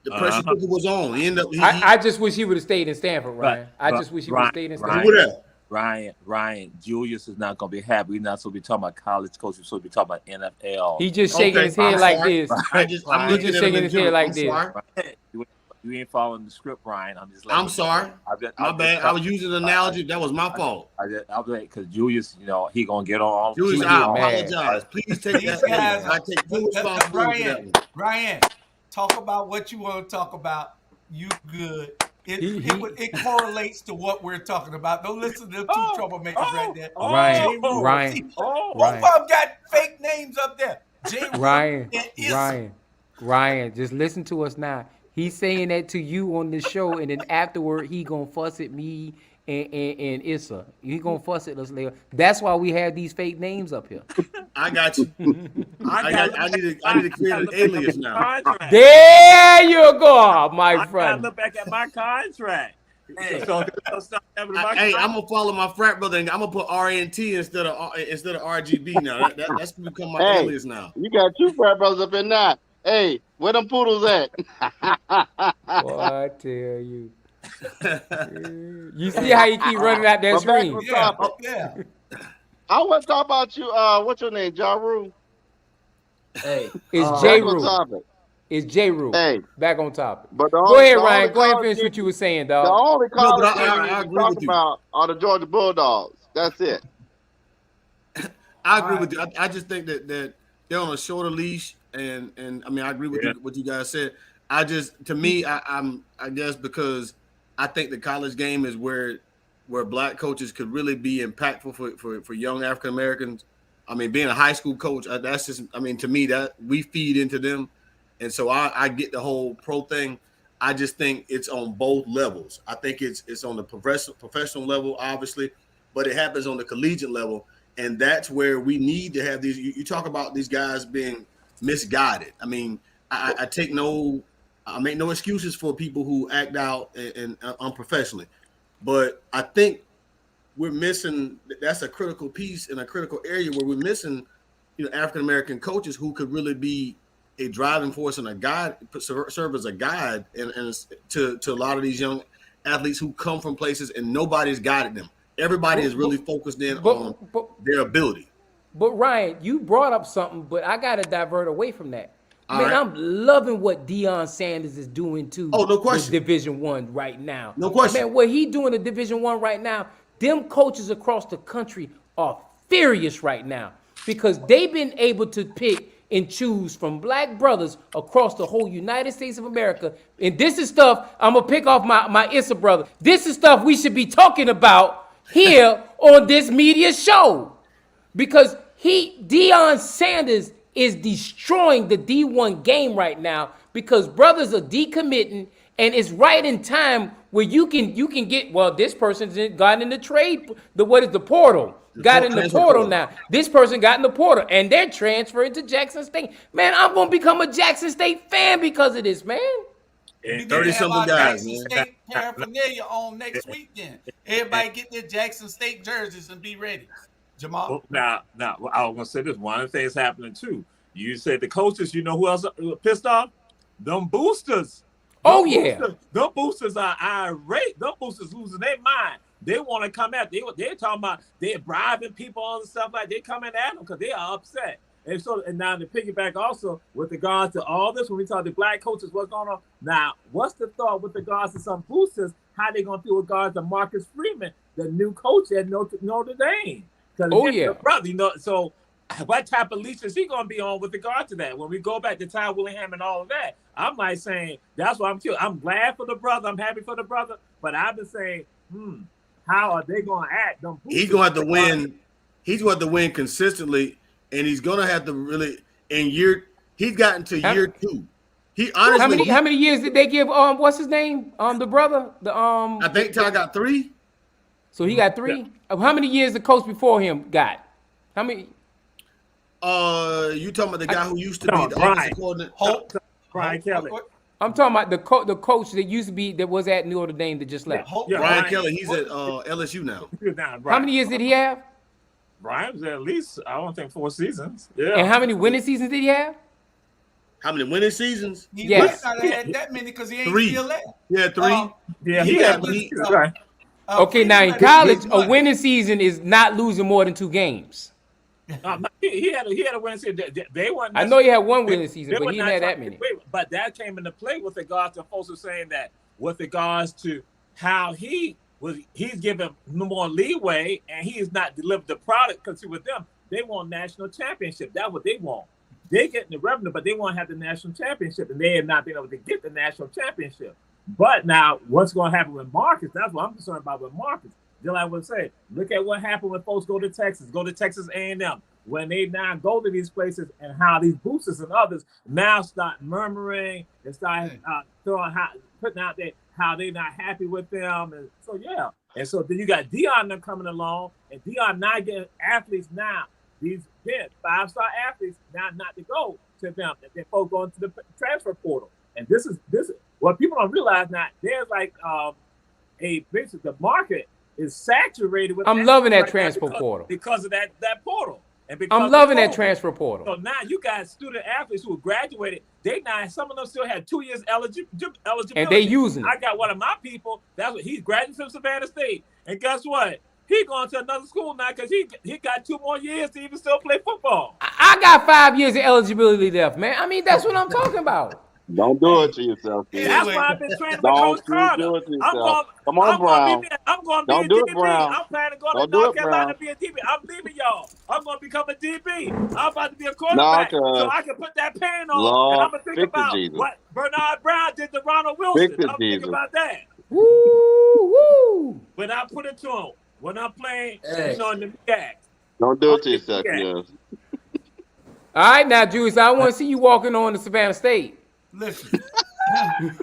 the pressure cooker was on. He ended up. I just wish he would have stayed in Stanford, Ryan. I just wish he would have stayed in Stanford. Ryan, Julius is not going to be happy. We're not supposed to be talking about college coaches. We're supposed to be talking about NFL. He just shaking his head like this. I'm just shaking his head like this. You ain't following the script, Ryan. I'm sorry. My bad. I was using an analogy. That was my fault. I'll do it because Julius, you know, he gonna get on. Julius, I apologize. Please take that. I take full responsibility for that one. Ryan, talk about what you want to talk about. You good. It correlates to what we're talking about. Don't listen to the two troublemakers right there. Ryan. Both of them got fake names up there. Ryan, just listen to us now. He's saying that to you on the show, and then afterward, he gonna fuss at me and Issa. He gonna fuss at us later. That's why we have these fake names up here. I got you. I need to create an alias now. There you go, my friend. I gotta look back at my contract. Hey, I'm gonna follow my frat brother, and I'm gonna put RNT instead of RGB now. That's gonna become my alias now. You got two frat brothers up in that. Hey, where them poodles at? Boy, I tell you. You see how you keep running out that screen? Yeah. I want to talk about you. What's your name? Ja Rule? Hey, it's J Rule. It's J Rule. Hey, back on topic. But go ahead, Ryan. Go ahead and finish what you were saying, dog. The only college I you talk about are the Georgia Bulldogs. That's it. I agree with you. I just think that they're on a shorter leash. And I mean, I agree with what you guys said. I guess because I think the college game is where black coaches could really be impactful for young African Americans. I mean, being a high school coach, that's just, I mean, to me, that we feed into them. And so I get the whole pro thing. I just think it's on both levels. I think it's on the professional level, obviously, but it happens on the collegiate level. And that's where we need to have these. You talk about these guys being misguided. I mean, I make no excuses for people who act out and unprofessionally, but I think we're missing. That's a critical piece in a critical area where we're missing, you know, African American coaches who could really be a driving force and a guide, serve as a guide, and to a lot of these young athletes who come from places and nobody's guided them. Everybody is really focused in on their ability. But Ryan, you brought up something, but I gotta divert away from that. All Man, right. I'm loving what Deion Sanders is doing to no question. Division I right now. No question. Man, what he doing in Division I right now, them coaches across the country are furious right now because they've been able to pick and choose from black brothers across the whole United States of America. And this is stuff, I'm gonna pick off my Issa brother. This is stuff we should be talking about here on this media show. Because Deion Sanders is destroying the D1 game right now because brothers are decommitting, and it's right in time where you can get, well, this person's got in the trade, the portal. Got in the portal now. This person got in the portal, and they're transferring to Jackson State. Man, I'm gonna become a Jackson State fan because of this, man. 30-something guys, Jackson State paraphernalia on next weekend. Everybody get their Jackson State jerseys and be ready. Jamal. Now, I was gonna say this. One of the things happening too. You said the coaches. You know who else are pissed off? Them boosters. Them boosters are irate. Them boosters losing their mind. They want to come at. They're talking about they're bribing people and stuff like. They coming at them because they are upset. And now to piggyback also with regards to all this, when we talk to black coaches, what's going on now? What's the thought with regards to some boosters? How they gonna feel with regards to Marcus Freeman, the new coach at Notre Dame? Oh yeah, brother, so what type of leash is he gonna be on with regard to that? When we go back to Todd Willingham and all of that, I'm like saying that's why I'm glad for the brother. I'm happy for the brother, but I've been saying, how are they gonna act? He's gonna have to win. He's going to win consistently, and he's gonna have to really he's gotten to year 2. He honestly how many years did they give what's his name? The brother? I think Todd got 3. So he got 3? Yeah. How many years the coach before him got? How many? You talking about the guy who used to be the offensive coordinator? Brian Kelly. I'm talking about the coach that used to be that was at Notre Dame that just left. Brian Kelly, he's at LSU now. How many years did he have? Brian was at least, I don't think 4 seasons. Yeah. And how many winning seasons did he have? How many winning seasons? He might not have had that many because he ain't 3. still there. Yeah, 3. Yeah, he had right. Okay, now in college, a winning season is not losing more than 2 games. He had a winning season. They weren't. I know he had 1 winning season, but he didn't have that many. But that came into play with regards to folks who saying that with regards to how he's given more leeway and he has not delivered the product because with them they want national championship. That's what they want. They get the revenue, but they want to have the national championship, and they have not been able to get the national championship. But now, what's going to happen with Marcus? That's what I'm concerned about with Marcus. Just like I would say, look at what happened when folks go to Texas A&M. When they now go to these places and how these boosters and others now start murmuring and start putting out there how they're not happy with them. And so, yeah. And so then you got Deion coming along, and Deion now getting athletes now, these 5-star athletes now not to go to them. And then folks going to the transfer portal. And this is what people don't realize now. There's like the market is saturated with. I'm loving that transfer portal because of that portal. And I'm loving that transfer portal. So now you got student athletes who graduated. Some of them still had 2 years eligibility, and they using it. I got one of my people. He's graduated from Savannah State, and guess what? He going to another school now because he got 2 more years to even still play football. I got 5 years of eligibility left, man. I mean, that's what I'm talking about. Don't do it to yourself. Yeah, that's why I've been training with Coach Carter. Come on, Brown. I'm going to be a DB. I'm planning to go to North Carolina to be a DB. I'm leaving y'all. I'm going to become a DB. I'm about to be a quarterback so I can put that pain on. Lord, and I'm going to think about what Bernard Brown did to Ronald Wilson. I'm thinking about that. Woo! When I put it to him, when I'm playing, in the back. Don't do it to yourself, yes. All right, now, Juice, I want to see you walking on to Savannah State. Listen.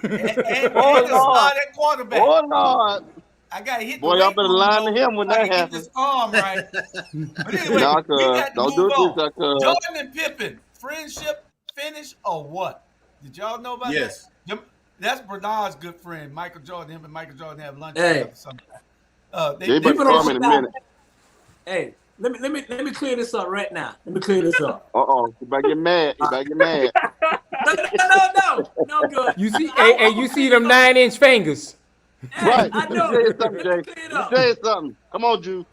and Lord. That quarterback. Oh, Lord. I got to hit Boy, y'all better line to him when that happens. This arm right. But anyway, don't do it to yourself. Jordan and Pippen, friendship finish or what? Did y'all know about that? That's Bernard's good friend, Michael Jordan. Him and Michael Jordan have lunch together sometime. They come in a minute. Hey, let me clear this up right now. Let me clear this up. You better get mad. No, good. You see, you see them 9-inch fingers. Hey, Right. I know. You say something. Come on, Drew.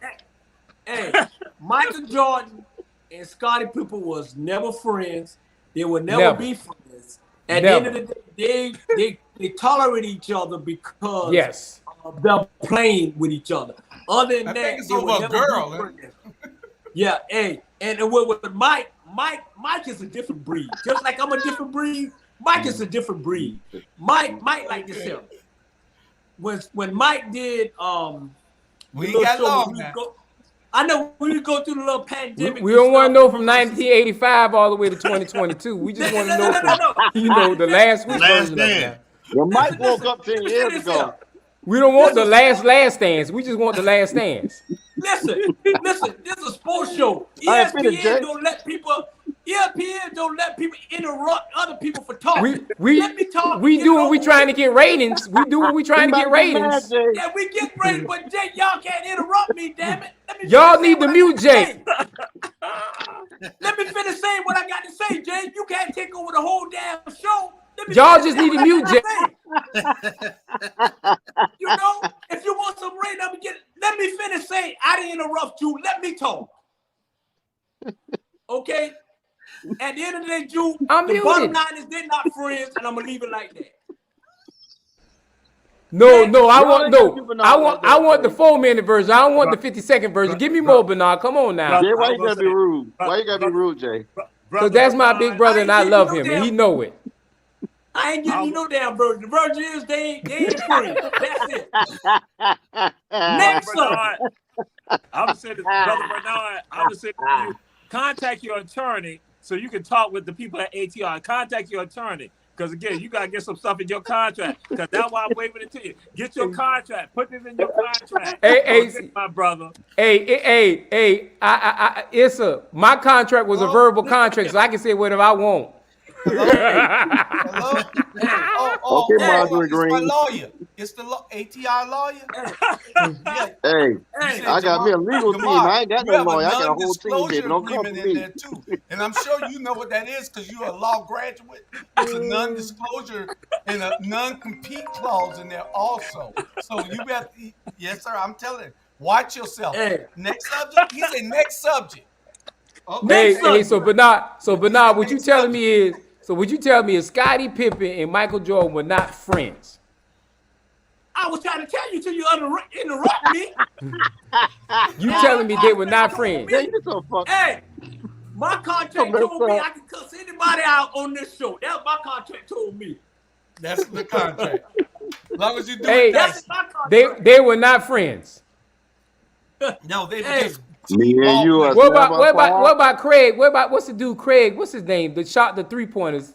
Hey, Michael Jordan and Scottie Pippen was never friends. They would never be friends. At the end of the day, they tolerate each other because they're playing with each other. Other than that, it's over a girl. Yeah, hey, and with Mike is a different breed. Just like I'm a different breed, Mike is a different breed. Mike like this here. When Mike did we got long now. I know we go through the little pandemic. We don't want to know from 1985 all the way to 2022. We just want to know from the last week version of that. Well, Mike woke up 10 years ago. We don't want the last dance. We just want the last dance. Listen. This is a sports show. ESPN don't let people interrupt other people for talking. Let me talk. We do what we trying to get ratings. We do what we trying to get ratings. Yeah, we get ratings, but Jay, y'all can't interrupt me, damn it. Y'all need to mute Jay. Let me finish saying what I got to say, Jay. You can't take over the whole damn show. Y'all just need to mute Jay. If you want some rain, let me finish saying I didn't interrupt you. Let me talk. Okay? At the end of the day, Drew, I'm the muted. bottom line is they're not friends, and I'm gonna leave it like that. No, I Y'all ain't gotta do Bernard like I that, want the Jay. 4-minute version. I don't want the 50-second version. Give me more, Bernard. Come on now. Jay, why I you was gotta be gonna say, rude? Why you gotta be rude, Jay? Because that's my big brother and I ain't love giving him you no and he damn- know it. I ain't giving you no damn virgin. The virgin is they ain't friends. That's it. Next Bernard, subject. I'm gonna say this, brother Bernard. I'm gonna say to you, contact your attorney so you can talk with the people at ATR. Contact your attorney. Because again, you gotta get some stuff in your contract. Because that's why I'm waving it to you. Get your contract. Put this in your contract. Hey, my brother. Hey, my contract was a verbal contract, so I can say whatever I want. Hello? Okay, Marjorie It's my Green. lawyer. It's the ATR lawyer. Yeah. Hey, You I got me a legal team. I ain't got you no have a lawyer. I got a whole team, non-disclosure baby. Don't come agreement for in me. there too, and I'm sure you know what that is because you're a law graduate. It's a non-disclosure and a non-compete clause in there also. So you got, yes, sir. I'm telling you, watch yourself. Hey. Next subject. He said next subject. Hey, so Bernard, what you telling me is Scottie Pippen and Michael Jordan were not friends. I was trying to tell you till you interrupt me. You telling me they were not friends? Yeah, you so fuck. Hey, my contract told me I can cuss anybody out on this show. That's what my contract told me. That's the contract. As long as you do Hey, it nice. That's my contract. They were not friends. No, they Hey. just Me and you are What never about Craig? What's the dude Craig? What's his name? The shot the 3-pointers.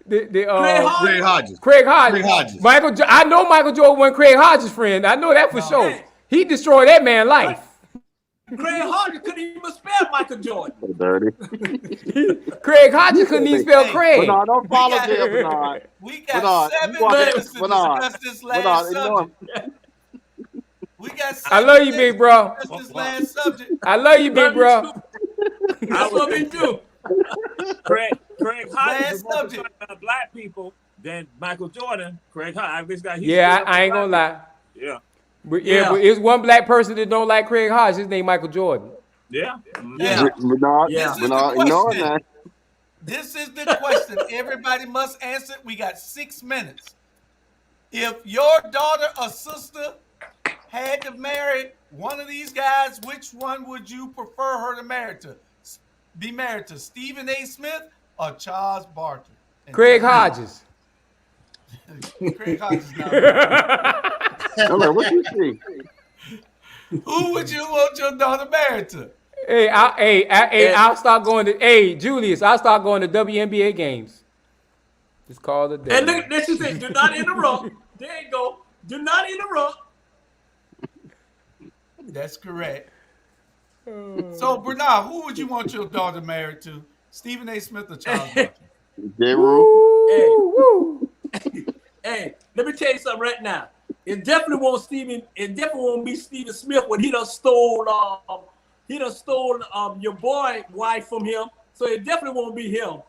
Craig Hodges. Craig Hodges. Craig Hodges. I know Michael Jordan wasn't Craig Hodges' friend. I know that for sure. Hey. He destroyed that man's life. Craig Hodges couldn't even spell Michael Jordan. dirty. Craig Hodges couldn't even spell Craig. Bernard, don't follow got- Jay, Bernard. We got Bernard, 7 you want minutes this- to Bernard, discuss this last Bernard, you know subject. We got I love you, 7 big bro. minutes to discuss this last subject. I love you, big bro. That's what we do. Craig Hodges Last is more subject. concerned about black people than Michael Jordan. Craig Hodges. Yeah, I ain't gonna lie. Yeah. But Yeah. but it's one black person that don't like Craig Hodges. His name Michael Jordan. Yeah. Yeah. Bernard, Yeah. This is the Bernard, ignore question. that. This is the question. Everybody must answer. We got 6 minutes. If your daughter or sister had to marry one of these guys, which one would you prefer her to be married to? Stephen A. Smith or Charles Barkley? And Craig Hodges. Craig Hodges. Now. I'm like, what you see? Who would you want your daughter married to? I'll start going to. Hey, Julius, I'll start going to WNBA games. It's called a day. And look, this is it. Do not interrupt. There you go. Do not interrupt. That's correct. So, Bernard, who would you want your daughter married to? Stephen A. Smith or Charles Barkley? Jay Rule. Hey, let me tell you something right now. It definitely won't be Stephen Smith when he done stole your boy wife from him. So it definitely won't be him.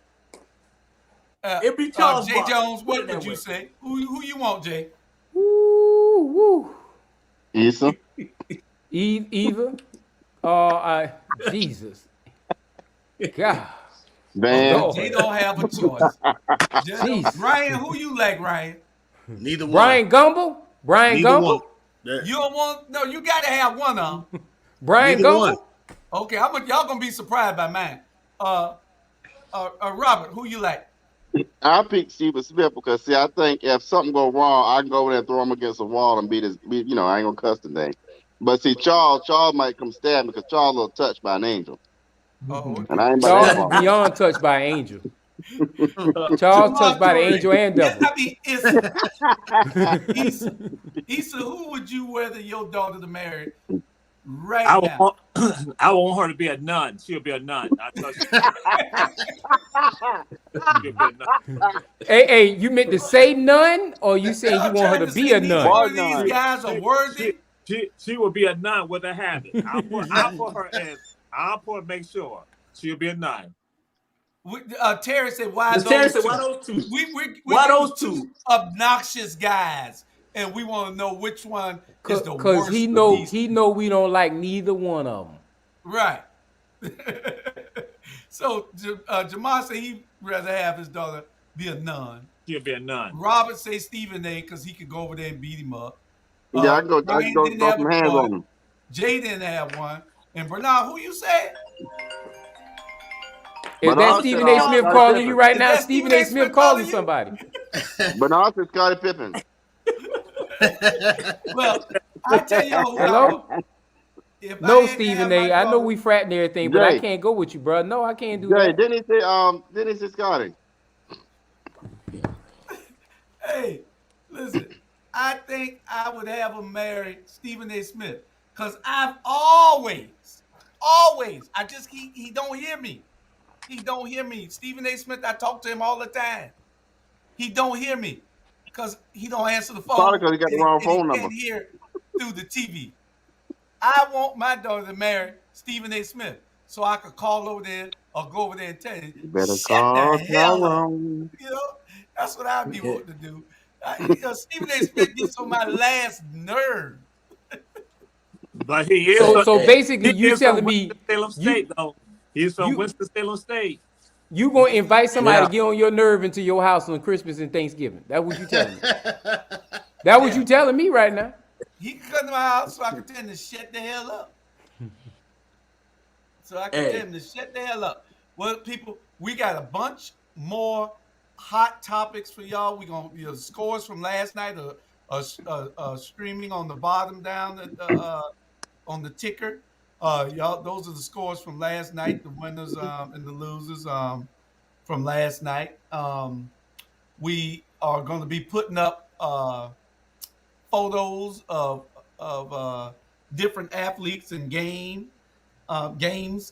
It'd be Charles Jay Barkley. Jones, what Put it that would you way. say? Who you want, Jay? Issa. Eva. Jesus. God. Van. Oh, Jay don't have a choice. Jeez. Ryan, who you like, Ryan? Neither one. Brian Gumble. Neither one. That- You don't want no. You got to have one of them. Brian Neither Gumble. one. Okay, y'all gonna be surprised by mine. Robert, who you like? I pick Stephen Smith because see, I think if something go wrong, I can go over there and throw him against the wall and beat his. I ain't gonna cuss today. But see, Charles might come stab me because Charles a little touched by an angel, Oh, and I ain't Charles about is that. beyond touched by an angel. Charles touched by the angel and devil. I mean, Issa, who would you rather your daughter to marry right now? I want her to be a nun. She'll be a nun. I tell you. She'll be a nun. Hey, you meant to say none, or you saying you I'm want her trying to be say a neither nun? one of these guys are worthy. She will be a nun with a habit. I'll put her in. I'll make sure she'll be a nun. Terry said, "Why Terry those said, two? "Why those two? Why those two obnoxious guys?" And we want to know which one is the Because worst. he know we don't like neither one of them. Right. So Jamar said he'd rather have his daughter be a nun. She'll be a nun. Robert say Stephen A. because he could go over there and beat him up. Yeah, I can Ryan go didn't throw have some a hands choice. on him. Jay didn't have one. And Bernard, who you say? Is But that also, Stephen A. Smith Scottie calling Pippen. you right Is now? that Stephen Stephen A. Smith calling you? somebody. But also Scottie Pippen. Well, I tell y'all who Hello? if No, I had to Stephen have A. my I know daughter- we frat and everything, but I Jay. can't go with you, bro. No, I can't do Jay, that. didn't he say Scotty? Hey, listen, I think I would have him marry Stephen A. Smith because I've always, he don't hear me. He don't hear me. Stephen A. Smith, I talk to him all the time. He don't hear me because he don't answer the phone. Probably 'cause he got the wrong phone He number. can't hear through the TV. I want my daughter to marry Stephen A. Smith so I could call over there or go over there and tell you, You better shut call the hell up. Tyrone. You know, that's what I'd be wanting to do. Stephen A. Smith gets on my last nerve. But he is. So basically, he you is telling from me Winston-Salem State, though. He's from Winston-Salem State. you gonna invite somebody Yeah. to get on your nerve into your house on Christmas and Thanksgiving? That what you telling me? That what you telling me right now? He can come to my house so I can tell him to shut the hell up. So I can tell him to shut the hell up. Well, people, we got a bunch more hot topics for y'all. We gonna scores from last night are streaming on the bottom down on the ticker. Y'all, those are the scores from last night. The winners and the losers from last night. We are going to be putting up photos of different athletes and games,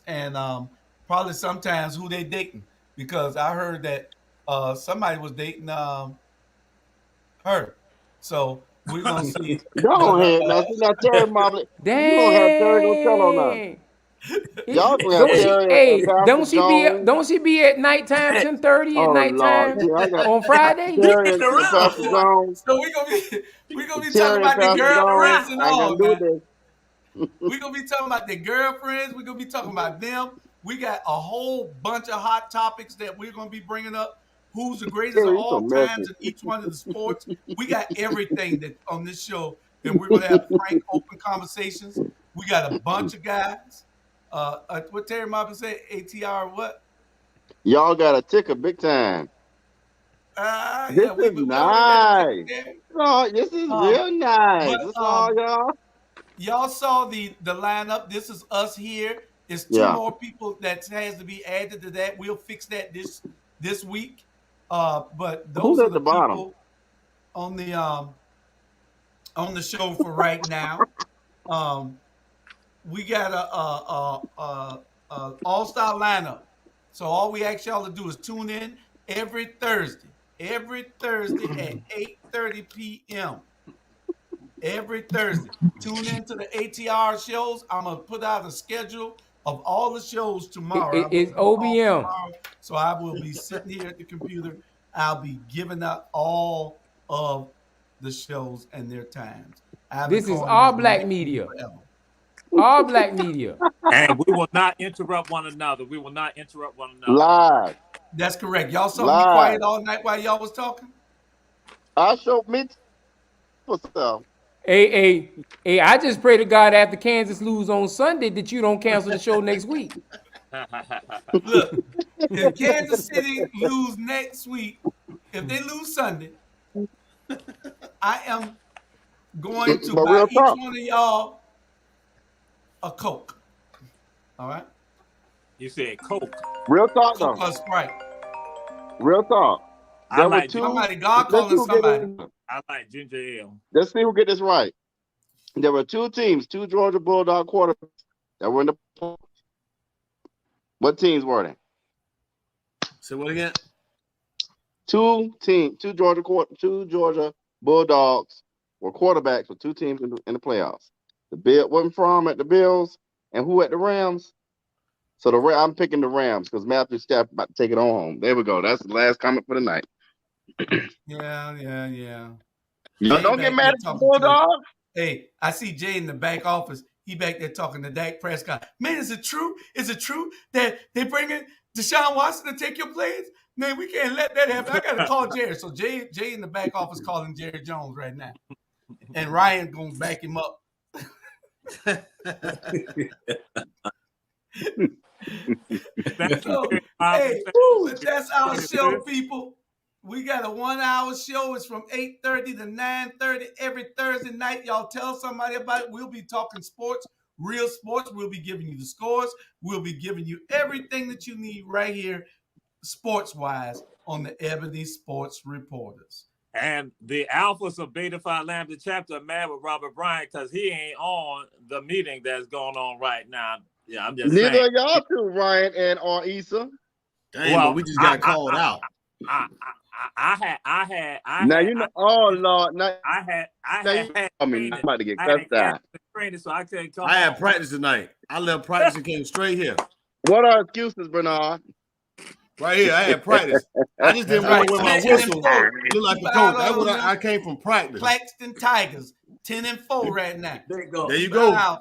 and probably sometimes who they dating, because I heard that somebody was dating her. So we're gonna see. Go ahead. Now Terry Mobley. You gonna have Terry go tell on us. Dang. Y'all gonna have Terry and Pastor Jones. Don't she be at nighttime, 10:30 at Oh, nighttime Lord. Yeah, I got on Friday? Terry and Pastor Jones. So we're gonna be talking Terry about and the Pastor girlfriends Jones. and I ain't all. gonna do Man. this. We're gonna be talking about the girlfriends. We're gonna be talking about them. We got a whole bunch of hot topics that we're gonna be bringing up. Who's the greatest Terry, of you all so times messy. in each one of the sports? We got everything that on this show, and we're gonna have frank, open conversations. We got a bunch of guys. What Terry Mobley say? ATR what? Y'all got a ticker big time. This Yeah, is we nice. Oh, this is real nice. but, That's all, y'all. Y'all saw the lineup. This is us here. It's two Yeah. more people that has to be added to that. We'll fix that this week. But those Who's are at the the bottom? people on the show for right now. We got a all-star lineup. So all we ask y'all to do is tune in every Thursday at 8:30 p.m. Every Thursday. Tune in to the ATR shows. I'm going to put out a schedule of all the shows tomorrow. It's OBM. Tomorrow. So I will be sitting here at the computer. I'll be giving out all of the shows and their times. This is all black media. All black media. And we will not interrupt one another. We will not interrupt one another. Live. That's correct. Y'all saw me Live. quiet all night while y'all was talking? I showed me for stuff. Hey, I just pray to God after Kansas lose on Sunday that you don't cancel the show next week. Look, if Kansas City lose next week, if they lose Sunday, I am going to But buy real each talk. one of y'all a Coke. All right? You said Coke. Real talk, Coke though. or Sprite. Real talk. I There were like two. Somebody, God Let's calling see who get somebody. this- I like ginger ale. Let's see who get this right. There were two teams, two Georgia Bulldog quarterbacks that were in the polls. What teams were they? Say what again? Two Georgia Bulldogs were quarterbacks for two teams in the playoffs. The Bill wasn't from at the Bills, and who at the Rams? So I'm picking the Rams because Matthew Stafford about to take it on home. There we go. That's the last comment for the night. Yeah. Y'all Jay don't back get mad there at the talking to- Bulldogs. Hey, I see Jay in the back office. He back there talking to Dak Prescott. Man, is it true? Is it true that they bringing Deshaun Watson to take your plays? Man, we can't let that happen. I got to call Jerry. So Jay in the back office calling Jerry Jones right now. And Ryan going to back him up. So, hey, but that's our show, people. We got a 1 hour show. It's from 8:30 to 9:30 every Thursday night. Y'all tell somebody about it. We'll be talking sports, real sports. We'll be giving you the scores. We'll be giving you everything that you need right here, sports-wise, on the Ebony Sports Reporters. And the alphas of Beta Phi Lambda chapter are mad with Robert Bryant because he ain't on the meeting that's going on right now. Yeah, I'm just Neither saying. of y'all two, Ryan and or Issa. Dang, Well, but we just got called out. I had. Now you know. Oh Lord! Now, I had. I mean, I'm about to get I had cussed out. training, so I couldn't come. I had practice tonight. I left practice and came straight here. What are excuses, Bernard? Right here, I had practice. I just didn't want to wear my whistle. Look like a coach. That's what I came from practice. Claxton Tigers, 10-4 right now. There you go. There you go.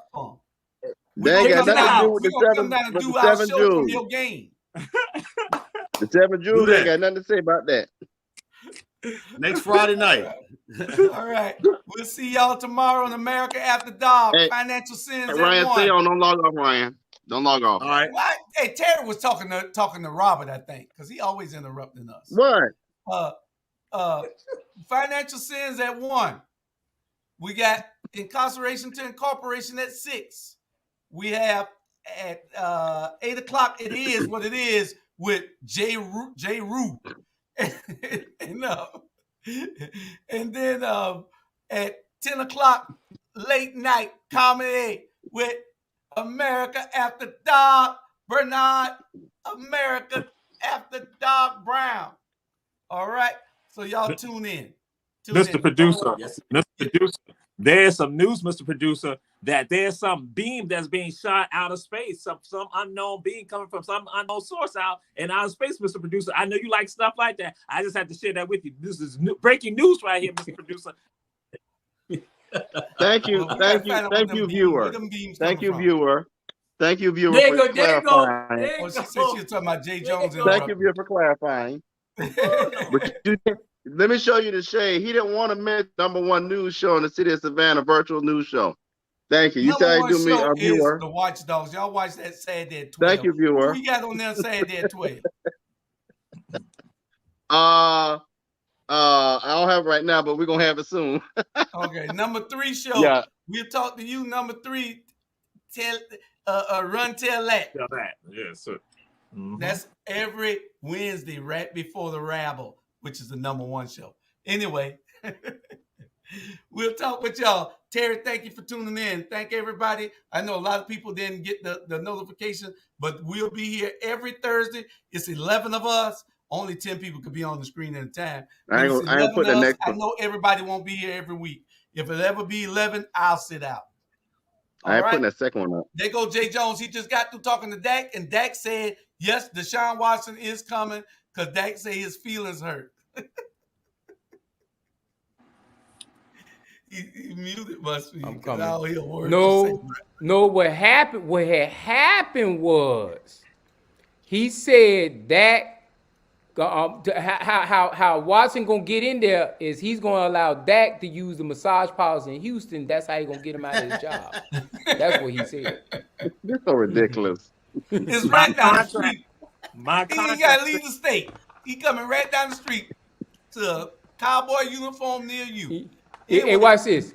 They ain't got nothing to do with the seven From Jews. your game. The seven Jews Do ain't that. got nothing to say about that. Next Friday night. All right. We'll see y'all tomorrow on America After Dark. Hey, Financial Sins at Ryan, stay 1. on. Don't log off, Ryan. Don't log off. All right. What? Hey, Terry was talking to Robert, I think, because he always interrupting us. What? Financial Sins at 1. We got Incarceration to Incorporation at 6. We have at 8 o'clock. It is what it is with J. Rue. And then at 10 o'clock, late night comedy with America After Dark, Bernard, America After Dark Brown. All right, so y'all tune in. Mr. Producer, Mr. Producer, there's some news, Mr. Producer, that there's some beam that's being shot out of space, some unknown beam coming from some unknown source out in outer space, Mr. Producer. I know you like stuff like that. I just have to share that with you. This is breaking news right here, Mr. Producer. Thank you, viewer. Thank you, viewer. Thank you, viewer, There you for go. There you go. clarifying. There Oh, you she said she go. was talking about Jay Jones. Thank you, viewer, for clarifying. But let me show you the shade. He didn't want to miss #1 news show in the city of Savannah, virtual news show. Thank you. You say do me, viewer. The Watchdogs. Y'all watch that Saturday at 12. Thank you, viewer. Who we got on there Saturday at 12? I don't have it right now, but we're gonna have it soon. Okay, #3 show. Yeah. We'll talk to you. #3, Run Tell That. Tell that. Yes, sir. Mm-hmm. That's every Wednesday, right before the Rabble, which is the #1 show. Anyway, we'll talk with y'all. Terry, thank you for tuning in. Thank everybody. I know a lot of people didn't get the notification, but we'll be here every Thursday. It's 11 of us. Only 10 people could be on the screen at a time. I ain't gonna put the next I one. know everybody won't be here every week. If it ever be 11, I'll sit out. I ain't putting that second one up. There go Jay Jones. He just got through talking to Dak, and Dak said, yes, Deshaun Watson is coming because Dak said his feelings hurt. he muted must be. I'm coming. I don't hear a word to say. No, what had happened was he said that how Watson gonna get in there is he's gonna allow Dak to use the massage parlors in Houston. That's how he gonna get him out of his job. That's what he said. You're so ridiculous. It's right down the street. My He ain't gotta leave the state. He coming right down the street to a Cowboy uniform near you. Hey, watch this.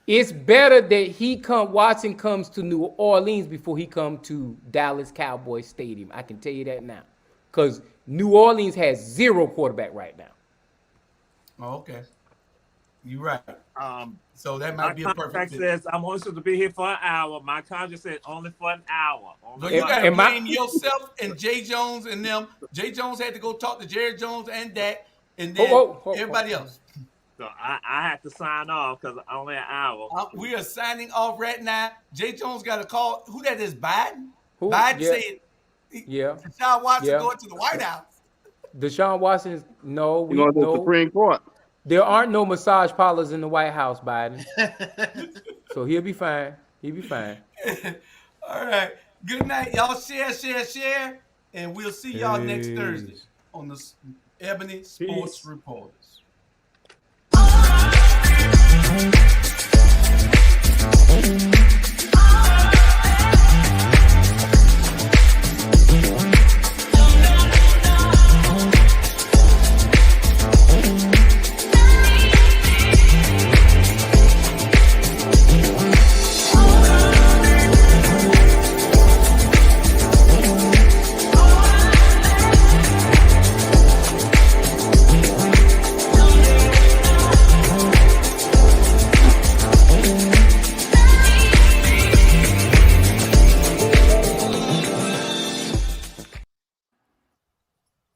It's better that Watson comes to New Orleans before he come to Dallas Cowboys Stadium. I can tell you that now. Because New Orleans has 0 quarterback right now. Oh, okay. You're right. So that My might be a perfect contract fit. says I'm only supposed to be here for an hour. My contract says only for an hour. So you gotta blame yourself and Jay Jones and them. Jay Jones had to go talk to Jerry Jones and Dak, and then everybody else. So I have to sign off because only an hour. We are signing off right now. Jay Jones got a call. Who that is? Biden? Who? Biden Yeah. said Deshaun Watson going to the White House. Deshaun Watson is You're going to the Supreme Court. There aren't no massage parlors in the White House, Biden. So he'll be fine. He'll be fine. All right. Good night. Y'all share. And we'll see y'all next Thursday Peace. on the Ebony Sports Peace. Reporters.